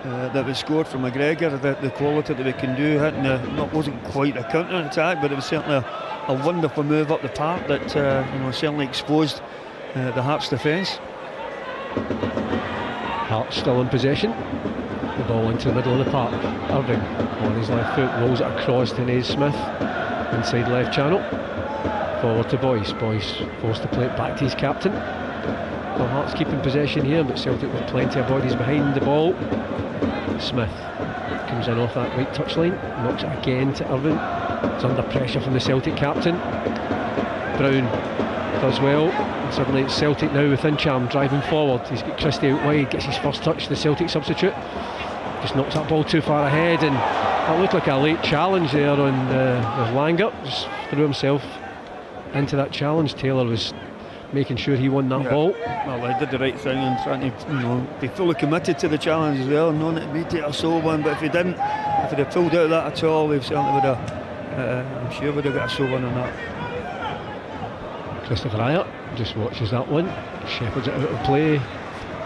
Speaker 2: that was scored from McGregor, the quality that we can do, hitting not wasn't quite a counter attack, but it was certainly a wonderful move up the park that certainly exposed the Hearts defence.
Speaker 1: Hearts still in possession. The ball into the middle of the park. Irving on his left foot rolls it across to Naismith inside left channel. Forward to Boyce. Boyce forced to play it back to his captain. Well, Hearts keeping possession here, but Celtic with plenty of bodies behind the ball. Smith comes in off that right touchline, knocks it again to Irving. It's under pressure from the Celtic captain. Brown does well, and suddenly it's Celtic now with Incham driving forward. He's got Christie out wide, gets his first touch, the Celtic substitute. Just knocks that ball too far ahead, and that looked like a late challenge there on Langer. Just threw himself into that challenge. Taylor was making sure he won that ball.
Speaker 2: Well, he did the right thing and trying to be fully committed to the challenge as well, knowing it would be a sole one, but if he didn't, if he'd have pulled out of that at all, we certainly would have, I'm sure would have got a sole one on that.
Speaker 1: Christopher Ayer just watches that one, shepherds it out of play,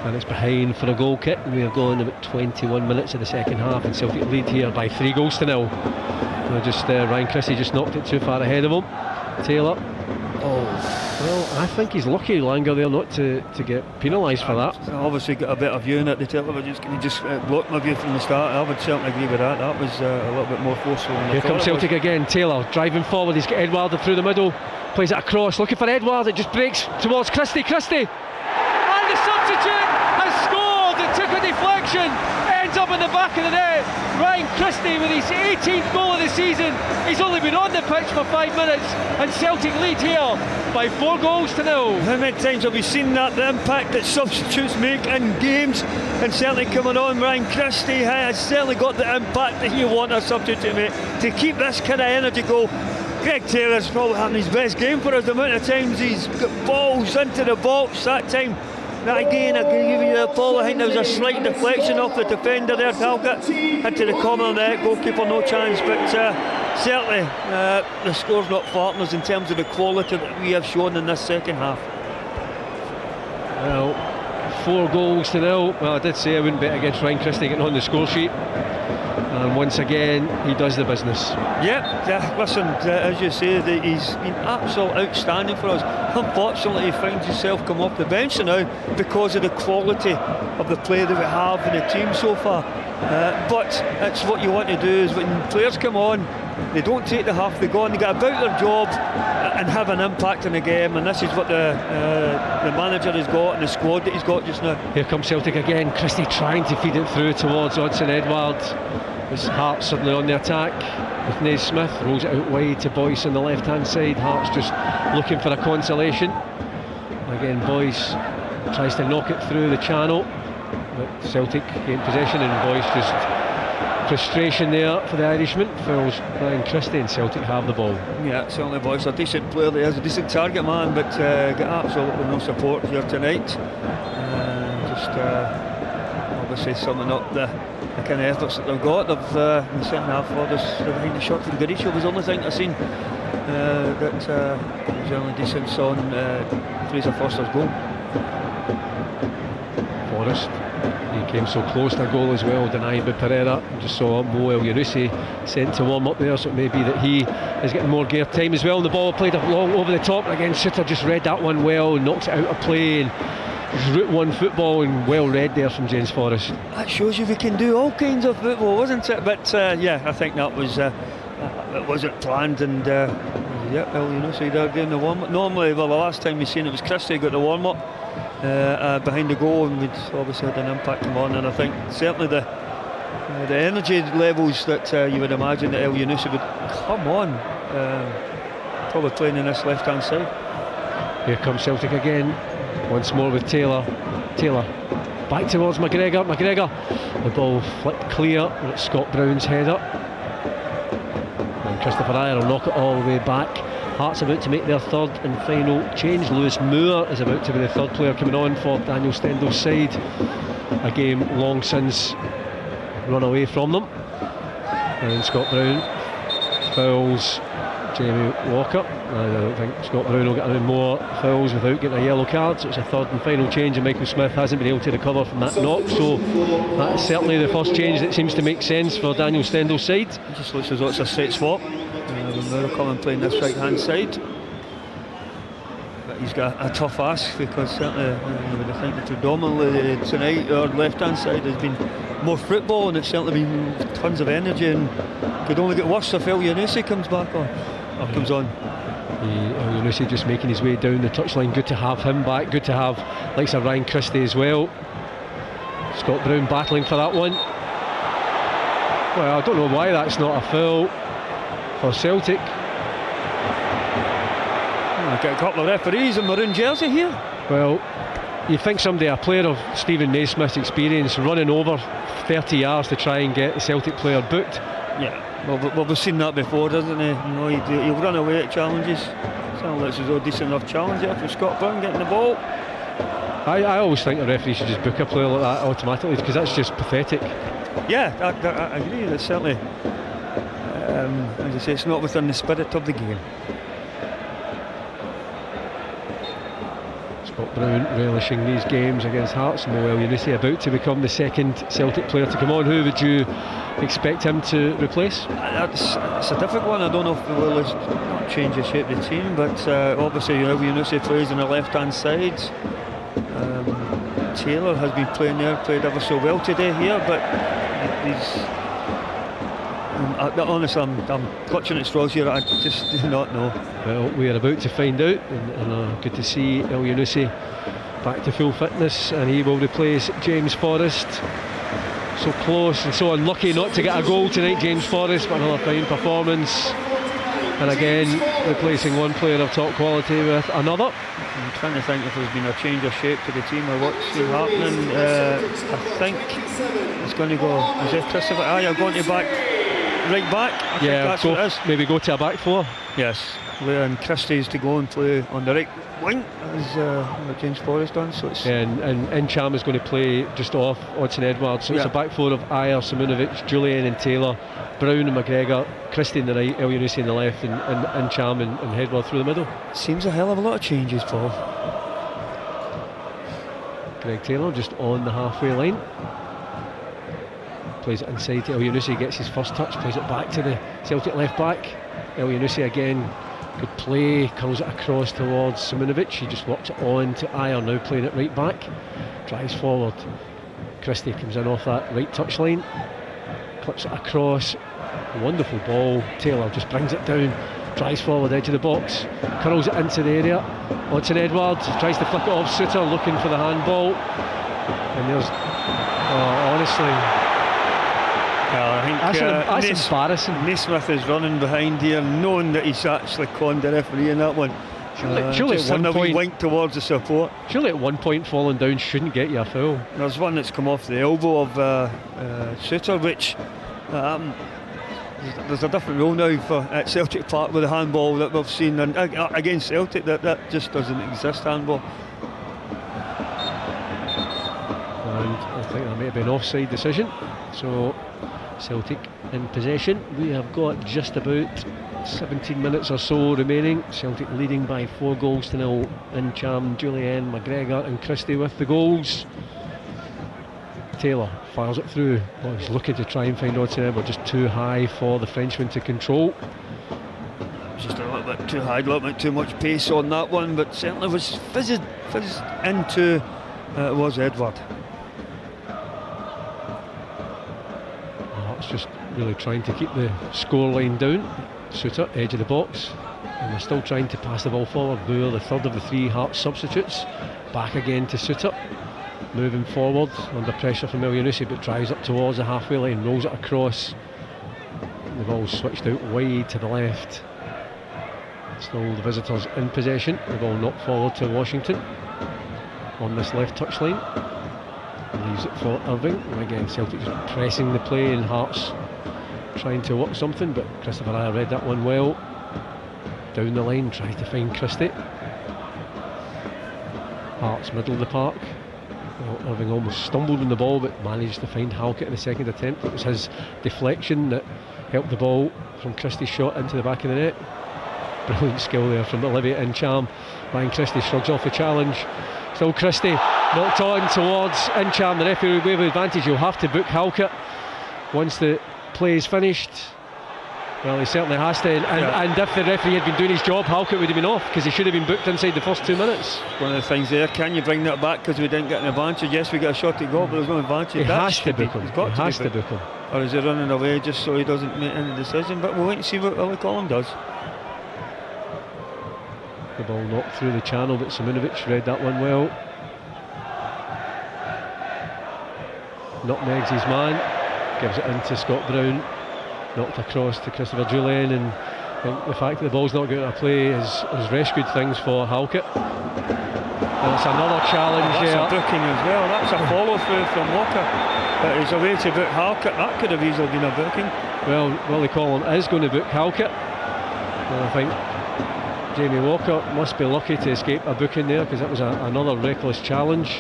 Speaker 1: and it's behind for a goal kick. We are going about 21 minutes of the second half, and Celtic lead here by 3-0. Ryan Christie just knocked it too far ahead of him. Taylor. Well, I think he's lucky, Langer, there not to get penalised for that.
Speaker 2: Obviously got a better view in it. The television just blocked my view from the start. I would certainly agree with that. That was a little bit more forceful.
Speaker 1: Here comes Celtic again. Taylor driving forward. He's got Edward through the middle. Plays it across, looking for Edward. It just breaks towards Christie. And the substitute has scored. It took a deflection. Ends up in the back of the net. Ryan Christie with his 18th goal of the season. He's only been on the pitch for 5 minutes, and Celtic lead here by 4-0.
Speaker 2: How many times have we seen that, the impact that substitutes make in games, and certainly coming on, Ryan Christie has certainly got the impact that you want a substitute to make, to keep this kind of energy Greg Taylor's probably having his best game for us. The amount of times he's got balls into the box. That time, that again, I can give you the ball. I think there was a slight deflection off the defender there. Talcott into the corner of the net. Goalkeeper no chance, but certainly the score's not farting us in terms of the quality that we have shown in this second half.
Speaker 1: Well, 4-0. Well, I did say I wouldn't bet against Ryan Christie getting on the score sheet. And once again, he does the business.
Speaker 2: Yeah, listen, as you say, he's been absolutely outstanding for us. Unfortunately, he finds himself come off the bench now because of the quality of the play that we have in the team so far. But it's what you want to do, is when players come on, they don't take the half, they go on, they get about their job and have an impact in the game, and this is what the manager has got and the squad that he's got just now.
Speaker 1: Here comes Celtic again. Christie trying to feed it through towards Odsonne Edouard. His Hearts suddenly on the attack with Naismith, rolls it out wide to Boyce on the left hand side. Hearts just looking for a consolation. Again, Boyce tries to knock it through the channel, but Celtic gain possession, and Boyce just frustration there for the Irishman. Fouls Ryan Christie, and Celtic have the ball.
Speaker 2: Yeah, certainly Boyce, a decent player, he is a decent target man, but got absolutely no support here tonight. Obviously summing up the kind of efforts that they've got. They've in the second half, behind the shot from Garisho was the only thing I've seen that was only decent on Fraser Forster's goal.
Speaker 1: Forrest, he came so close to a goal as well, denied by Pereira. Just saw Mo El-Yunusi sent to warm up there, so it may be that he is getting more gear time as well. And the ball played long over the top, and again Suter just read that one well, knocks it out of play, and Route 1 football, and well read there from James Forrest.
Speaker 2: That shows you we can do all kinds of football, wasn't it? But yeah, I think that was it wasn't planned, and yeah, El-Yunusi there doing the warm-up. Normally, well, the last time we seen it was Christie got the warm-up behind the goal, and we'd obviously had an impact come on, and I think certainly the energy levels that you would imagine that El-Yunusi would come on, probably playing in this left hand side.
Speaker 1: Here comes Celtic again, once more with Taylor. Back towards McGregor. The ball flipped clear, and it's Scott Brown's header, and Christopher Ayer will knock it all the way back. Hearts about to make their third and final change. Lewis Moore is about to be the third player coming on for Daniel Stendel's side. A game long since run away from them. And Scott Brown fouls Jamie Walker. I don't think Scott Brown will get any more fouls without getting a yellow card, so it's a third and final change, and Michael Smith hasn't been able to recover from that knock, so that's certainly the first change that seems to make sense for Daniel Stendel's side.
Speaker 2: It just looks as though it's a set swap. Moore coming playing this right hand side, but he's got a tough ask, because certainly you would think that predominantly tonight our left hand side has been more football, and it's certainly been tons of energy, and could only get worse if El-Yunusi comes back on or comes on.
Speaker 1: El-Yunusi just making his way down the touchline. Good to have him back, good to have likes of Ryan Christie as well. Scott Brown battling for that one. Well, I don't know why that's not a foul for Celtic.
Speaker 2: I've got a couple of referees in maroon jersey here.
Speaker 1: Well, you think somebody, a player of Stephen Naismith's experience, running over 30 yards to try and get the Celtic player booked.
Speaker 2: Yeah, well, we've seen that before, doesn't he? You know, he'll run away at challenges. Sounds like there's a decent enough challenge there for Scott Brown getting the ball.
Speaker 1: I always think a referee should just book a player like that automatically, because that's just pathetic.
Speaker 2: Yeah, I agree. That's certainly, as I say, it's not within the spirit of the game.
Speaker 1: Scott Brown relishing these games against Hearts. Mo El-Yunusi about to become the second Celtic player to come on. Who would you expect him to replace?
Speaker 2: It's a difficult one. I don't know if they will not change the shape of the team, but obviously El-Yunusi plays on the left hand side. Taylor has been playing there, played ever so well today here, but he's honestly, I'm clutching at straws here. I just do not know.
Speaker 1: Well, we are about to find out, and good to see El-Yunusi back to full fitness, and he will replace James Forrest. So close and so unlucky not to get a goal tonight, James Forrest, but another fine performance. And again, replacing one player of top quality with another.
Speaker 2: I'm trying to think if there's been a change of shape to the team or what's been happening. I think it's going to go, is it Christopher Ayer going to back right back. I think that's what it is.
Speaker 1: maybe go to a back four.
Speaker 2: Yes, and Christie's to go and play on the right wing as James Forrest done. So it's
Speaker 1: and Cham is going to play just off Odson Edwards. So it's a back four of Ayer, Simunovic, Julian and Taylor, Brown and McGregor, Christie in the right, El Yunusi in the left, and Cham and Headwell through the middle.
Speaker 2: Seems a hell of a lot of changes, Paul.
Speaker 1: Greg Taylor just on the halfway line. Plays it inside to El Yunusi, gets his first touch, plays it back to the Celtic left back. El Yunusi again, good play, curls it across towards Simunovic. He just walks it on to Ayer, now playing it right back. Drives forward. Christie comes in off that right touch line, clips it across. Wonderful ball. Taylor just brings it down, drives forward, edge of the box, curls it into the area. Odson Edwards tries to flick it off Suter, looking for the handball. And there's, honestly,
Speaker 2: I think
Speaker 1: that's embarrassing.
Speaker 2: Naismith is running behind here, knowing that he's actually conned the referee in that one.
Speaker 1: Surely
Speaker 2: just
Speaker 1: at one point,
Speaker 2: wink towards the support.
Speaker 1: Surely at one point falling down shouldn't get you a foul.
Speaker 2: There's one that's come off the elbow of Suter, which there's a different rule now for at Celtic Park with the handball that we've seen, and against Celtic that just doesn't exist, handball.
Speaker 1: And I think that may have been an offside decision. So Celtic in possession. We have got just about 17 minutes or so remaining. Celtic leading by 4 goals to 0. Incham, Julian, McGregor and Christie with the goals. Taylor fires it through. Well, he's looking to try and find Odson Edwards, just too high for the Frenchman to control.
Speaker 2: Just a little bit too high, a little bit too much pace on that one, but certainly was fizzed into it was Edward.
Speaker 1: It's just really trying to keep the scoreline down. Suter, edge of the box, and they're still trying to pass the ball forward. Moore, the third of the 3 Hearts substitutes, back again to Suter, moving forward under pressure from El Yunusi, but drives up towards the halfway line, rolls it across. The ball's switched out wide to the left. Still the visitors in possession. The ball knocked forward to Washington on this left touch line. Leaves it for Irving, and again Celtic just pressing the play, and Hearts trying to work something, but Christopher Ayer read that one well. Down the line, tries to find Christie. Hearts middle of the park. Well, Irving almost stumbled on the ball, but managed to find Halkett in the second attempt. It was his deflection that helped the ball from Christie's shot into the back of the net. Brilliant skill there from Olivier Incham. Ryan Christie shrugs off the challenge. Still Christie knocked on towards Incham. The referee with advantage. You'll have to book Halkett once the play is finished. Well, he certainly has to, and if the referee had been doing his job, Halkett would have been off, because he should have been booked inside the first 2 minutes.
Speaker 2: One of the things there, can you bring that back because we didn't get an advantage? Yes, we got a shot at goal, but there's no advantage.
Speaker 1: He has to book him. He has to book him.
Speaker 2: Or is he running away just so he doesn't make any decision? But we'll wait and see what Willie Collum does.
Speaker 1: The ball knocked through the channel, but Simunovic read that one well. Nutmegs his man, gives it into Scott Brown, knocked across to Christopher Julian, and I think the fact that the ball's not going to play has rescued things for Halkett. And it's another challenge
Speaker 2: that's
Speaker 1: there.
Speaker 2: That's a booking as well. That's a follow through from Walker. But he's a way to book Halkett. That could have easily been a booking.
Speaker 1: Well, Willie Collum is going to book Halkett, and I think Jamie Walker must be lucky to escape a booking there, because that was another reckless challenge.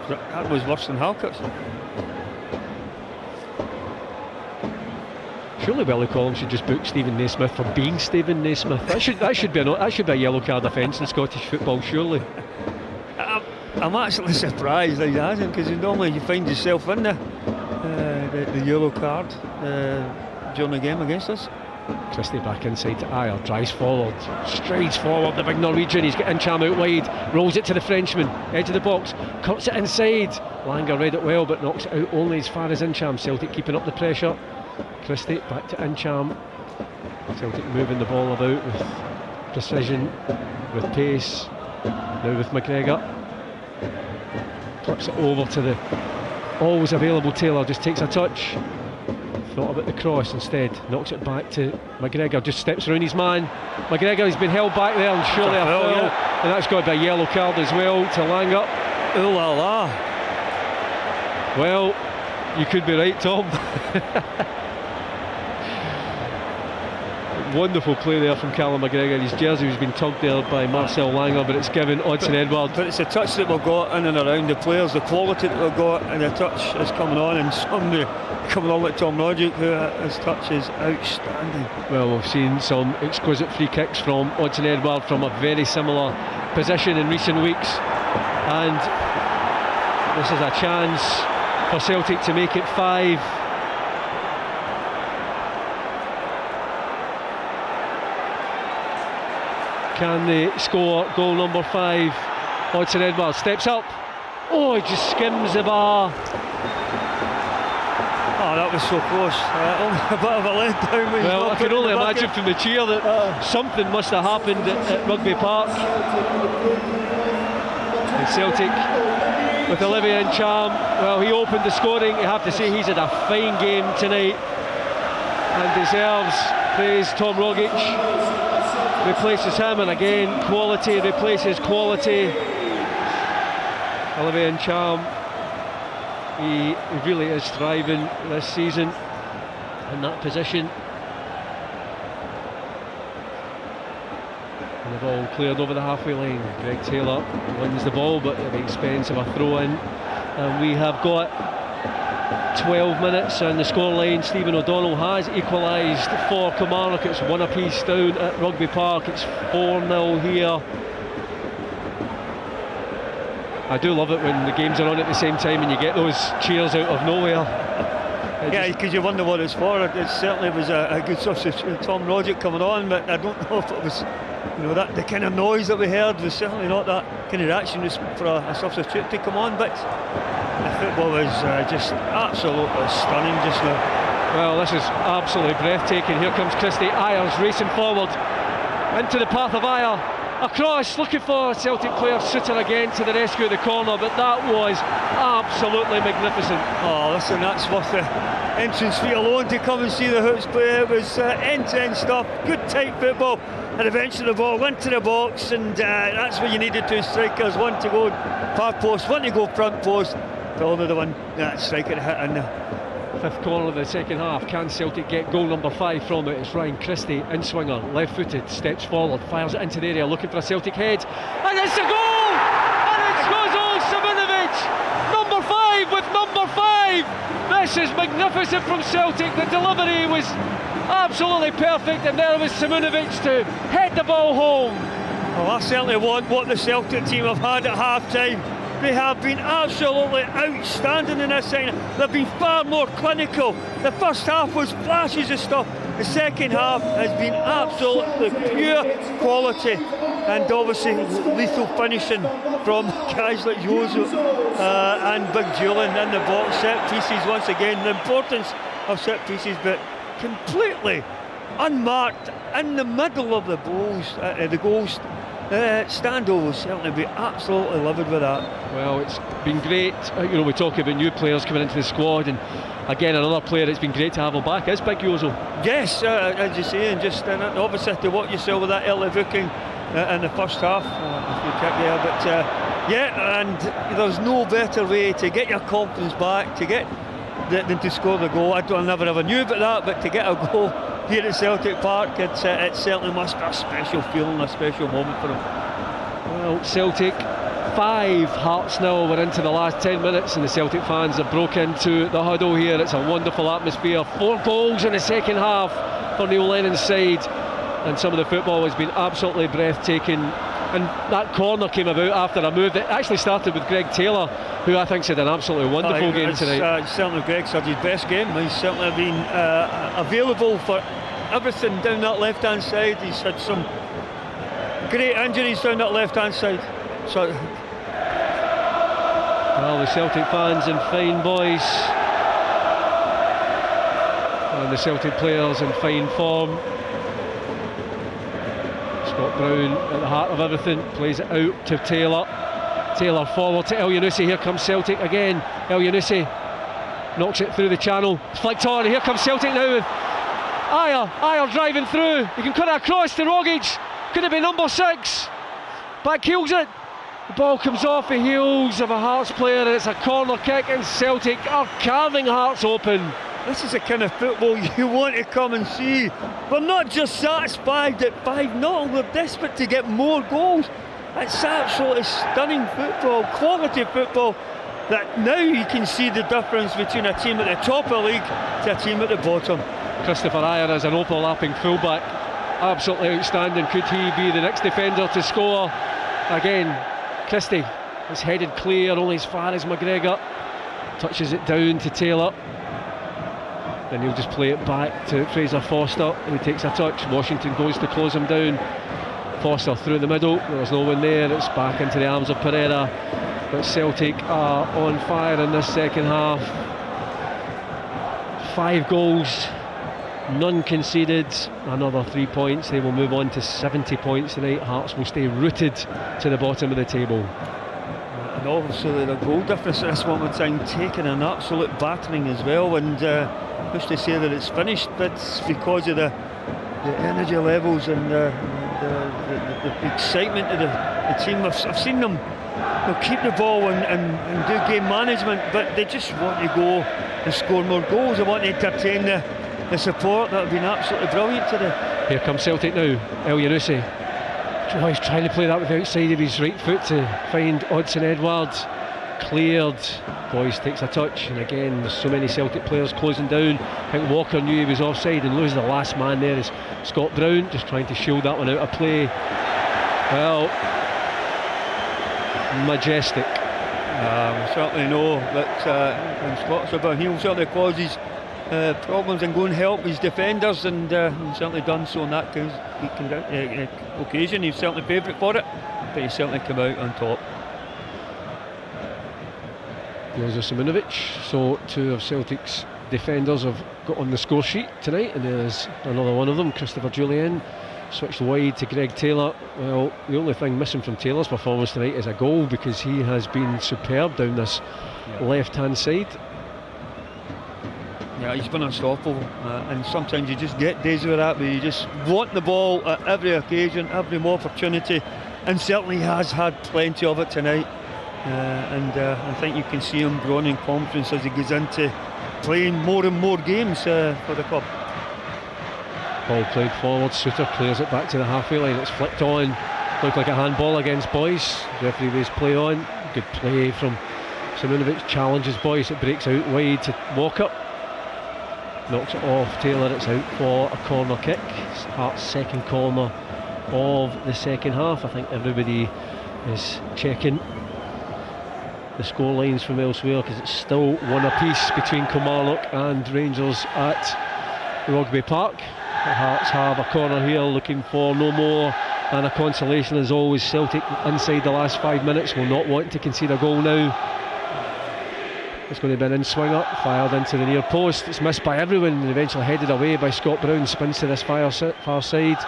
Speaker 2: That was worse than Halkett's.
Speaker 1: Surely Willie Collum should just book Stephen Naismith for being Stephen Naismith. That should be a yellow card offence in Scottish football, surely.
Speaker 2: I'm actually surprised that he hasn't, because normally you find yourself in the yellow card during the game against us.
Speaker 1: Christie back inside to Ayer, drives forward, strides forward, the big Norwegian. He's getting Incham out wide, rolls it to the Frenchman, edge of the box, cuts it inside. Langer read it well, but knocks it out only as far as Incham. Celtic keeping up the pressure. Christie back to Incham. Celtic moving the ball about with precision, with pace. Now with McGregor. Flips it over to the always available Taylor, just takes a touch. Thought about the cross instead, knocks it back to McGregor, just steps around his man. McGregor has been held back there, and surely a foul, and that's got to be a yellow card as well to Langer.
Speaker 2: Ooh la la.
Speaker 1: Well, you could be right, Tom. Wonderful play there from Callum McGregor. His jersey was being tugged there by Marcel Langer, but it's given Odsonne Edouard.
Speaker 2: But it's the touch that we've got in and around the players, the quality that we've got, and the touch is coming on, and somebody coming on like Tom Roderick, who his touch is outstanding.
Speaker 1: Well, we've seen some exquisite free kicks from Odsonne Edouard from a very similar position in recent weeks, and this is a chance for Celtic to make it 5. Can they score goal number 5? Odsonne Edouard steps up. Oh, he just skims the bar.
Speaker 2: Oh, that was so close. Only a bit of a letdown.
Speaker 1: Well, I can only imagine from the cheer that something must have happened at Rugby Park. And Celtic with Olivier Ntcham. Well, he opened the scoring. You have to say he's had a fine game tonight and deserves praise. Tom Rogic replaces him, and again quality replaces quality. Olivier Ntcham, he really is thriving this season in that position. And the ball cleared over the halfway line. Greg Taylor wins the ball, but at the expense of a throw in. And we have got 12 minutes on the scoreline. Stephen O'Donnell has equalised for Kilmarnock. It's 1 apiece down at Rugby Park. It's 4-0 here. I do love it when the games are on at the same time and you get those cheers out of nowhere.
Speaker 2: Yeah, because you wonder what it's for. It certainly was a good substitute, Tom Roderick coming on, but I don't know if it was, that the kind of noise that we heard was certainly not that kind of reaction for a substitute to come on. But the football was just absolutely stunning just now.
Speaker 1: Well, this is absolutely breathtaking. Here comes Christy Ayers racing forward into the path of Ayer. Across, looking for a Celtic player. Suter again to the rescue of the corner, but that was absolutely magnificent.
Speaker 2: Oh, listen, that's worth the entrance fee alone to come and see the Hoops play. It was end-to-end stuff, good tight football, and eventually the ball went to the box, and that's what you needed. 2 strikers, one to go far post, one to go front post, but only the one striker hit in there.
Speaker 1: 5th corner of the second half. Can Celtic get goal number 5 from it? It's Ryan Christie, in-swinger, left-footed, steps forward, fires it into the area, looking for a Celtic head, and it's a goal! And it's Kozol Simonovic, number 5 with number 5! This is magnificent from Celtic. The delivery was absolutely perfect, and there was Simonovic to head the ball home.
Speaker 2: Well, I certainly want what the Celtic team have had at half-time. They have been absolutely outstanding in this second. They've been far more clinical. The first half was flashes of stuff. The second half has been absolutely pure quality, and obviously lethal finishing from guys like Joseph and Big Julian in the box. Set pieces once again. The importance of set pieces, but completely unmarked in the middle of the goals. Stando will certainly be absolutely livid with that.
Speaker 1: Well, it's been great. We talk about new players coming into the squad, and again another player it's been great to have him back is Big Yozo.
Speaker 2: Yes, as you say, and just obviously to what you saw with that early booking in the first half, if you kick there, but yeah, and there's no better way to get your confidence back, to get than to score the goal. I never ever knew about that, but to get a goal here at Celtic Park, it certainly must be a special feeling, a special moment for them.
Speaker 1: Well, Celtic 5, Hearts 0. We're into the last 10 minutes and the Celtic fans have broke into the huddle here. It's a wonderful atmosphere. 4 goals in the second half for Neil Lennon's side, and some of the football has been absolutely breathtaking. And that corner came about after a move that actually started with Greg Taylor, who I think had an absolutely wonderful game tonight.
Speaker 2: Certainly Greg's had his best game. He's certainly been available for everything down that left-hand side. He's had some great injuries down that left-hand side. So,
Speaker 1: well, the Celtic fans in fine voice, and the Celtic players in fine form. Scott Brown at the heart of everything, plays it out to Taylor. Taylor forward to El Yunusi. Here comes Celtic again. El Yunusi knocks it through the channel. It's flicked on. Here comes Celtic now with Ayer driving through. You can cut it across to Rogic. Could it be number 6? Back heels it. The ball comes off the heels of a Hearts player, and it's a corner kick, and Celtic are carving Hearts open.
Speaker 2: This is the kind of football you want to come and see. We're not just satisfied at 5-0, we're desperate to get more goals. It's absolutely stunning football, quality football, that now you can see the difference between a team at the top of the league to a team at the bottom.
Speaker 1: Christopher Ayer as an overlapping fullback, absolutely outstanding. Could he be the next defender to score? Again, Christie is headed clear only as far as McGregor, touches it down to Taylor, then he'll just play it back to Fraser Foster, who takes a touch. Washington goes to close him down. Foster through the middle, there's no one there, it's back into the arms of Pereira. But Celtic are on fire in this second half. 5 goals, none conceded, another 3 points. They will move on to 70 points tonight. Hearts will stay rooted to the bottom of the table.
Speaker 2: And obviously the goal difference at this moment in time taking an absolute battering as well, and who's to say that it's finished? That's because of the energy levels and the excitement of the team. I've seen them, they'll keep the ball and do game management, but they just want to go and score more goals. They want to entertain the support. That have been absolutely brilliant today.
Speaker 1: Here comes Celtic now. El Yanusi. Oh, he's trying to play that with the outside of his right foot to find Odsonne Edwards. Cleared. Boyce takes a touch, and again there's so many Celtic players closing down. I think Walker knew he was offside and loses the last man there is Scott Brown, just trying to shield that one out of play. Well, majestic.
Speaker 2: We certainly know that when Scott's about, he'll certainly causes problems and go and help his defenders, and he's certainly done so on that occasion. He's certainly favourite for it, but he's certainly come out on top.
Speaker 1: Jozo Simonovic. So 2 of Celtic's defenders have got on the score sheet tonight, and there's another one of them, Christopher Jullien, switched wide to Greg Taylor. Well, the only thing missing from Taylor's performance tonight is a goal, because he has been superb down this left hand side.
Speaker 2: Yeah, he's been unstoppable, and sometimes you just get days of that where you just want the ball at every occasion, every opportunity, and certainly he has had plenty of it tonight. And I think you can see him growing in confidence as he goes into playing more and more games for the club.
Speaker 1: Ball played forward, Suter clears it back to the halfway line, it's flicked on, looked like a handball against Boyce. Referee was play on, good play from Simonovic, challenges Boyce, it breaks out wide to Walker, knocks it off Taylor, it's out for a corner kick. It's Hearts' second corner of the second half. I think everybody is checking the score lines from elsewhere, because it's still 1 apiece between Kilmarnock and Rangers at Rugby Park. The Hearts have a corner here, looking for no more than a consolation as always. Celtic inside the last 5 minutes, will not want to concede a goal now. It's going to be an in-swinger, fired into the near post. It's missed by everyone and eventually headed away by Scott Brown. Spins to this far side.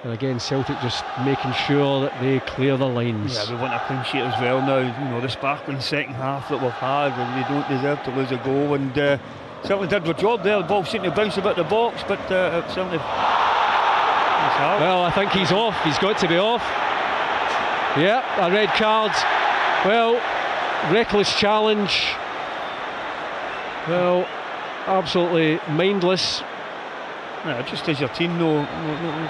Speaker 1: And again, Celtic just making sure that they clear the lines.
Speaker 2: Yeah, we want a clean sheet as well now. You know, the sparkling second half that we've had, where we don't deserve to lose a goal, and certainly did their job there. The ball seemed to bounce about the box, but it certainly.
Speaker 1: Well, I think he's off. He's got to be off. Yeah, a red card. Well, reckless challenge. Well, absolutely mindless.
Speaker 2: Yeah, just as your team, no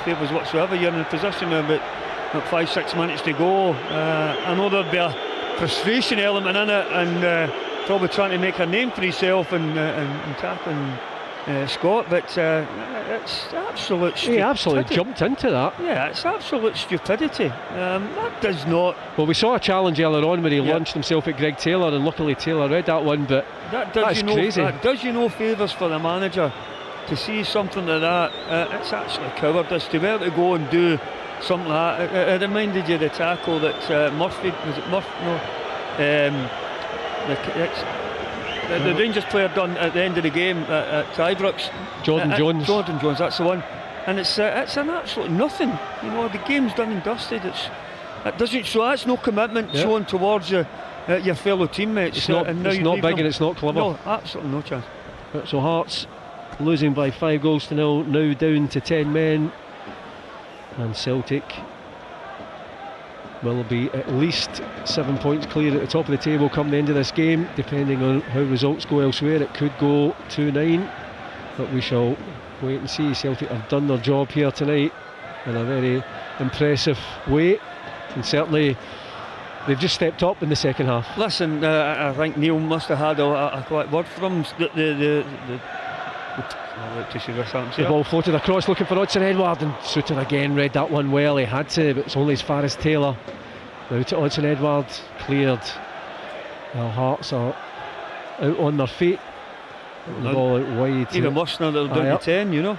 Speaker 2: favours whatsoever. You're in a position of about 5-6 minutes to go. I know there'd be a frustration element in it, and probably trying to make a name for himself and tackling Scott, but it's absolute stupidity.
Speaker 1: He absolutely jumped into that.
Speaker 2: Yeah, it's absolute stupidity. That does not.
Speaker 1: Well, we saw a challenge earlier on where he launched himself at Greg Taylor, and luckily Taylor read that one, but that's crazy. That
Speaker 2: does you no favours for the manager to see something like that. It's actually cowardice to be able to go and do something like that. It reminded you of the tackle that Murphy, was it Murphy? No. The Rangers player done at the end of the game at Ibrox.
Speaker 1: Jordan
Speaker 2: Jones, that's the one. And it's an absolute nothing. You know, the game's done and dusted. It doesn't show. That's no commitment shown towards your fellow teammates.
Speaker 1: It's not big and it's not clever.
Speaker 2: No, absolutely no chance.
Speaker 1: So Hearts losing by 5 goals to 0, now down to 10 men, and Celtic will be at least 7 points clear at the top of the table come the end of this game. Depending on how results go elsewhere, it could go 2-9, but we shall wait and see. Celtic have done their job here tonight in a very impressive way, and certainly they've just stepped up in the second half.
Speaker 2: Listen, I think Neil must have had a quick word from the
Speaker 1: ball floated across looking for Odsonne-Edouard, and Souttar again read that one well. He had to, but it's only as far as Taylor. Now to Odsonne-Edouard, cleared. Well, Hearts are out on their feet. The ball out wide.
Speaker 2: Even worse now that they're down to 10, you know.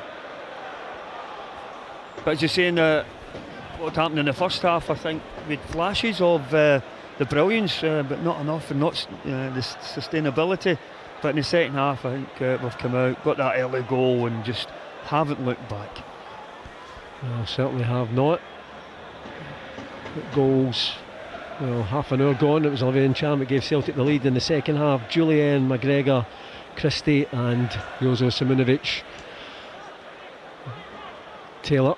Speaker 2: But as you're saying, what happened in the first half, I think with flashes of the brilliance, but not enough, and not the sustainability. But in the second half, I think we've come out, got that early goal, and just haven't looked back.
Speaker 1: Well, certainly have not. Goals. Well, half an hour gone. It was Olivier Ntcham that gave Celtic the lead in the second half. Jullien, McGregor, Christie, and Jozo Simunovic. Taylor.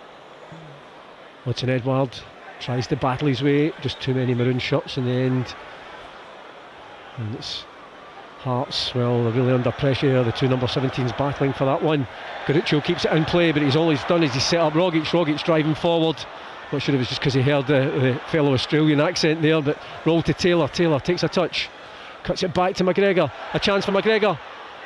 Speaker 1: Odsonne-Edouard tries to battle his way. Just too many maroon shots in the end. And it's Hearts, well, they're really under pressure here. The two number 17s battling for that one. Garuccio keeps it in play, but all he's done is he's set up Rogic. Rogic driving forward. Not sure it was just because he heard the fellow Australian accent there, but roll to Taylor. Taylor takes a touch, cuts it back to McGregor. A chance for McGregor.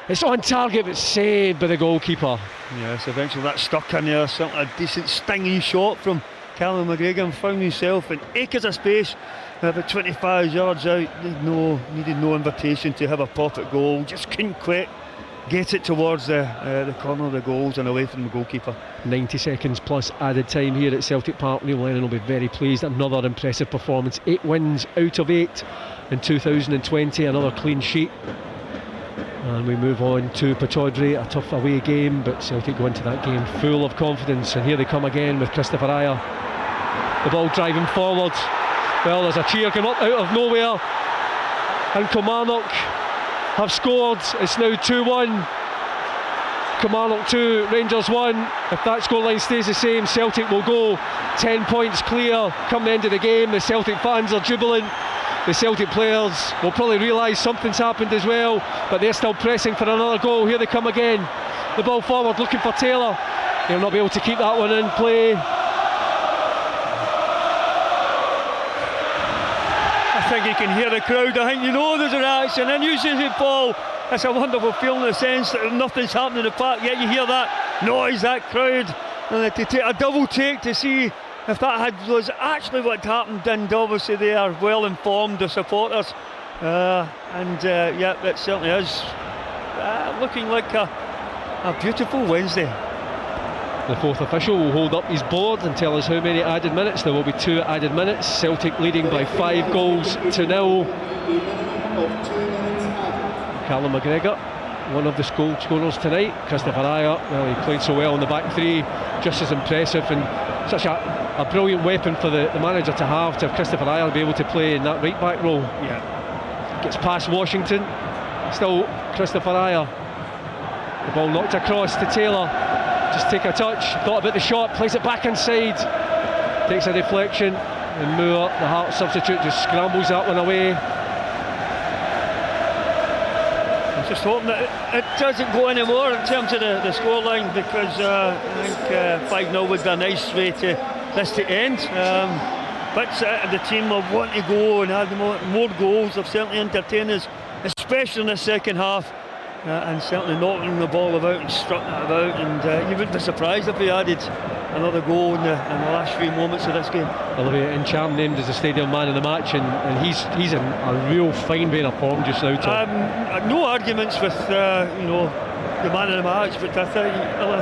Speaker 1: It's on target, but saved by the goalkeeper.
Speaker 2: Yes, eventually that stuck in there. Something a decent stinging shot from Callum McGregor, and found himself in acres of space. About 25 yards out, needed no invitation to have a pop at goal. Just couldn't quite get it towards the corner of the goals and away from the goalkeeper.
Speaker 1: 90 seconds plus added time here at Celtic Park. Neil Lennon will be very pleased. Another impressive performance. 8 wins out of 8 in 2020. Another clean sheet. And we move on to Pittodrie, a tough away game, but Celtic go into that game full of confidence. And here they come again with Christopher Ajer. The ball driving forward. Well, there's a cheer going up out of nowhere, and Kilmarnock have scored. It's now 2-1. Kilmarnock 2, Rangers 1. If that scoreline stays the same, Celtic will go 10 points clear come the end of the game. The Celtic fans are jubilant. The Celtic players will probably realise something's happened as well, but they're still pressing for another goal. Here they come again. The ball forward looking for Taylor. He'll not be able to keep that one in play.
Speaker 2: I think you can hear the crowd. I think you know there's a reaction, and you see it, Paul. It's a wonderful feeling in the sense that nothing's happening in the park, yet you hear that noise, that crowd, and to take a double take to see if that was actually what happened. And obviously they are well informed, the supporters, yeah, it certainly is looking like a beautiful Wednesday.
Speaker 1: The fourth official will hold up his board and tell us how many added minutes. There will be 2 added minutes. Celtic leading by 5 goals to 0. Callum McGregor, one of the goal scorers tonight. Christopher Ajer, well, he played so well in the back three, just as impressive, and such a brilliant weapon for the manager to have Christopher Ajer be able to play in that right back role.
Speaker 2: Yeah.
Speaker 1: Gets past Washington, still Christopher Ajer. The ball knocked across to Taylor. Just take a touch, thought about the shot, plays it back inside, takes a deflection, and Moore, the Hearts substitute, just scrambles that one away.
Speaker 2: I'm just hoping that it doesn't go anymore in terms of the scoreline, because I think 5-0 would be a nice way to this to end. But the team will want to go and have more goals. They've certainly entertained us, especially in the second half. And certainly knocking the ball about and strutting it about, and you wouldn't be surprised if we added another goal in the last few moments of this game.
Speaker 1: Olivier Ntcham named as the stadium man of the match, and he's in a real fine vein of form just now, Tom.
Speaker 2: No arguments with the man of the match, but I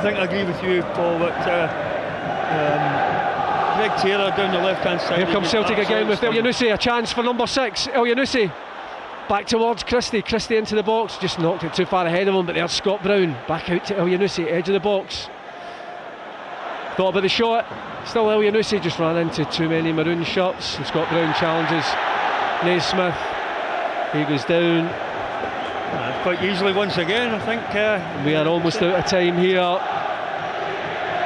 Speaker 2: think I agree with you, Paul, that Greg Taylor down the left hand side.
Speaker 1: Here comes Celtic again with Elyounoussi, a chance for number 6. Elyounoussi back towards Christie into the box, just knocked it too far ahead of him, but there's Scott Brown, back out to Elyounoussi, edge of the box. Thought about the shot, still Elyounoussi, just ran into too many maroon shots, and Scott Brown challenges Naismith. He goes down.
Speaker 2: Quite easily once again, I think.
Speaker 1: We are almost out of time here.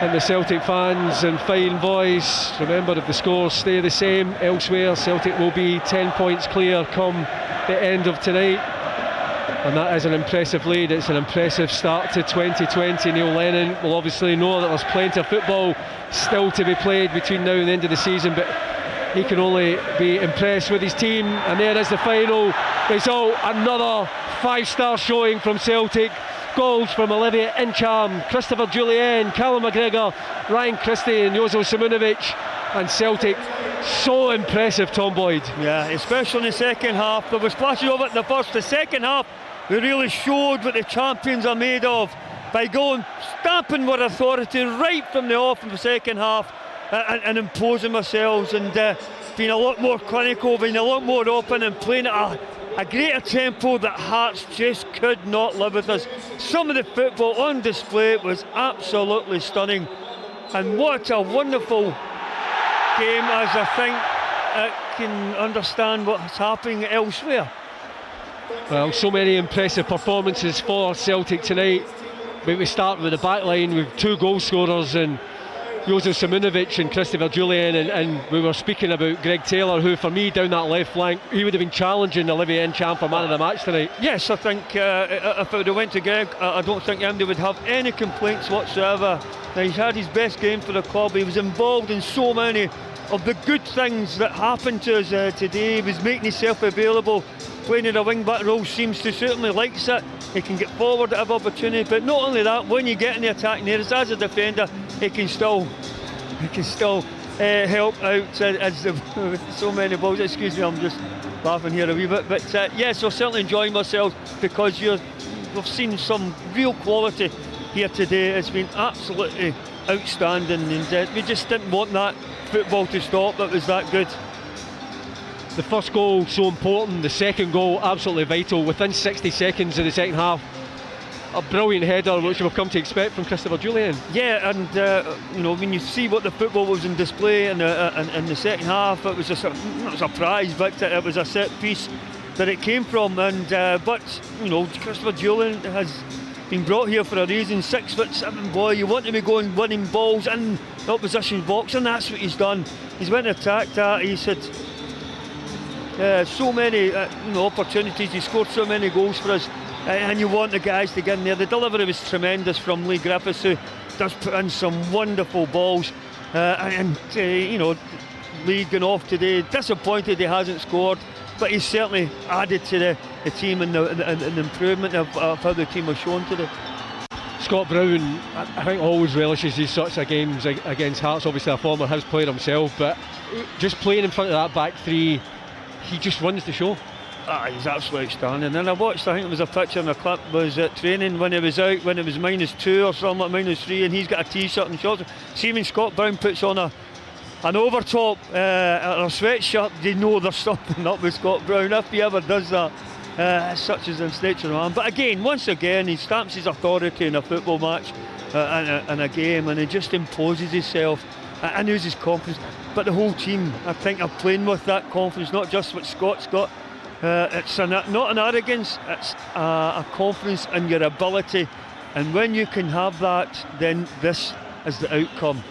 Speaker 1: And the Celtic fans in fine voice, remember, if the scores stay the same elsewhere, Celtic will be 10 points clear come the end of tonight. And that is an impressive lead. It's an impressive start to 2020. Neil Lennon will obviously know that there's plenty of football still to be played between now and the end of the season, but he can only be impressed with his team. And there is the final result. Another 5-star showing from Celtic. Goals from Olivier Incham, Christopher Jullien, Callum McGregor, Ryan Christie and Jozo Simunovic. And Celtic, so impressive, Tom Boyd.
Speaker 2: Yeah, especially in the second half. There was flashes of it in the first. The second half, we really showed what the champions are made of by going stamping with authority right from the off in the second half and imposing ourselves and being a lot more clinical, being a lot more open and playing at a greater tempo that Hearts just could not live with us. Some of the football on display was absolutely stunning, and what a wonderful game, as I think I can understand what's happening elsewhere.
Speaker 1: Well, so many impressive performances for Celtic tonight. We start with the back line with 2 goal scorers and Jozo Simunovic and Christopher Jullien, and we were speaking about Greg Taylor, who for me down that left flank, he would have been challenging Olivier Incham for man of the match tonight.
Speaker 2: Yes, I think if it would have went to Greg, I don't think Andy would have any complaints whatsoever. Now, he's had his best game for the club. He was involved in so many of the good things that happened to us today. He was making himself available, playing in a wing-back role, seems to certainly likes it. He can get forward at every opportunity, but not only that, when you get in the attacking areas as a defender, he can still help out with so many balls. Excuse me, I'm just laughing here a wee bit, but yes, we're certainly enjoying ourselves because we've seen some real quality here today. It's been absolutely outstanding, and we just didn't want that football to stop. It was that good.
Speaker 1: The first goal so important, the second goal absolutely vital. Within 60 seconds of the second half, a brilliant header which we've come to expect from Christopher Jullien.
Speaker 2: Yeah, and when you see what the football was in display in the second half, it was not a surprise, but it was a set piece that it came from. And but Christopher Jullien has been brought here for a reason. 6'7" boy, you want to be going winning balls in the opposition box, and that's what he's done. He's went and attacked that. He's had so many opportunities. He scored so many goals for us, and you want the guys to get in there. The delivery was tremendous from Lee Griffiths, who does put in some wonderful balls. Lee going off today, disappointed he hasn't scored, but he's certainly added to the team and the improvement of how the team was shown today.
Speaker 1: Scott Brown, I think, always relishes these sorts of games against Hearts. Obviously a former Hibs player himself, but just playing in front of that back three, he just runs the show.
Speaker 2: He's absolutely outstanding. And I watched, I think it was a picture in a clip, was at training when he was out, when it was -2 or something like -3, and he's got a t-shirt and shorts. See, when Scott Brown puts on an overtop or a sweatshirt, you know there's something up with Scott Brown if he ever does that. Such as his nature, man. But again, once again, he stamps his authority in a football match and a game, and he just imposes himself and uses confidence. But the whole team, I think, are playing with that confidence, not just what Scott's got. It's not an arrogance, it's a confidence in your ability, and when you can have that, then this is the outcome.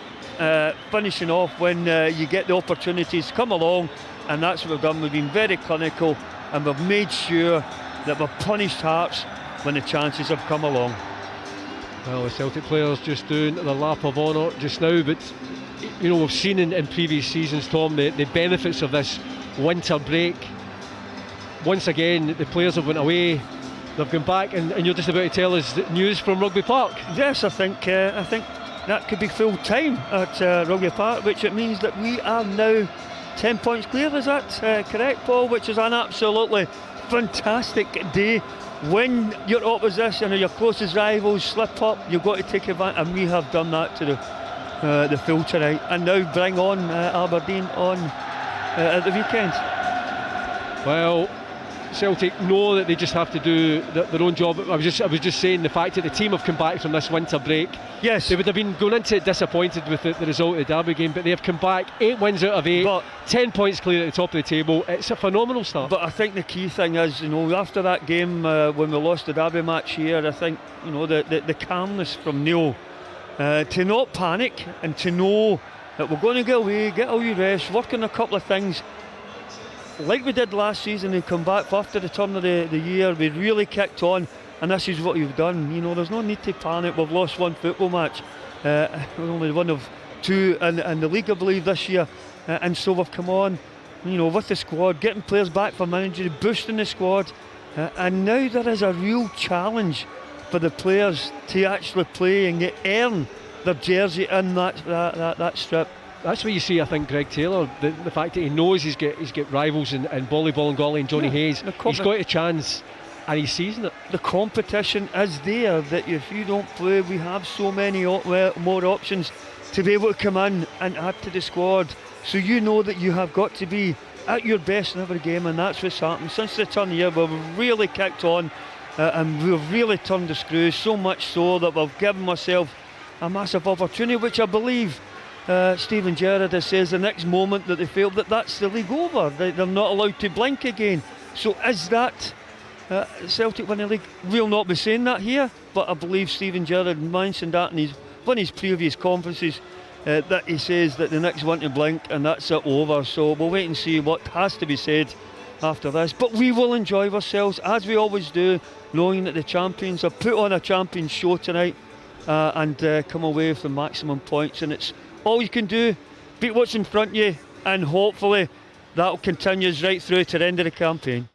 Speaker 2: Finishing off when you get the opportunities come along, and that's what we've done. We've been very clinical, and we've made sure that we've punished Hearts when the chances have come along.
Speaker 1: Well, the Celtic players just doing the lap of honour just now, but we've seen in previous seasons, Tom, the benefits of this winter break. Once again, the players have went away, they've gone back, and you're just about to tell us the news from Rugby Park.
Speaker 2: Yes, I think that could be full time at Rugby Park, which it means that we are now 10 points clear. Is that correct, Paul? Which is an absolutely fantastic day. When your opposition or your closest rivals slip up, you've got to take advantage, and we have done that to the full tonight, and now bring on Aberdeen on at the weekend.
Speaker 1: Well, Celtic know that they just have to do their own job. I was just saying the fact that the team have come back from this winter break.
Speaker 2: Yes,
Speaker 1: they would have been going into it disappointed with the result of the Derby game, but they have come back 8 wins out of 8, 10 points clear at the top of the table. It's a phenomenal start.
Speaker 2: But I think the key thing is, after that game when we lost the Derby match here, I think the calmness from Neil to not panic and to know that we're going to get away, get all your rest, work on a couple of things like we did last season and come back after the turn of the year. We really kicked on, and this is what we've done. You know, there's no need to panic. We've lost one football match, we're only one of two in the league, I believe, this year, and so we've come on, you know, with the squad, getting players back from injury, boosting the squad, and now there is a real challenge for the players to actually play and get earn their jersey in that strip.
Speaker 1: That's what you see, I think, Greg Taylor, the fact that he knows he's got rivals in Volleyball and Golly and Johnny Hayes. He's got a chance and he's seizing it.
Speaker 2: The competition is there, that if you don't play, we have so many more options to be able to come in and add to the squad. So you know that you have got to be at your best in every game, and that's what's happened. Since the turn of the year, we've really kicked on and we've really turned the screws, so much so that we've given myself a massive opportunity, which I believe Stephen Gerrard has says the next moment that they feel that's the league over, they're not allowed to blink again. So is that Celtic winning the league? We'll not be saying that here, but I believe Stephen Gerrard mentioned that in one of his previous conferences, that he says that the next one to blink and that's it over. So we'll wait and see what has to be said after this, but we will enjoy ourselves as we always do, knowing that the champions have put on a champion show tonight and come away with the maximum points, and it's all you can do, beat what's in front of you, and hopefully that will continue right through to the end of the campaign.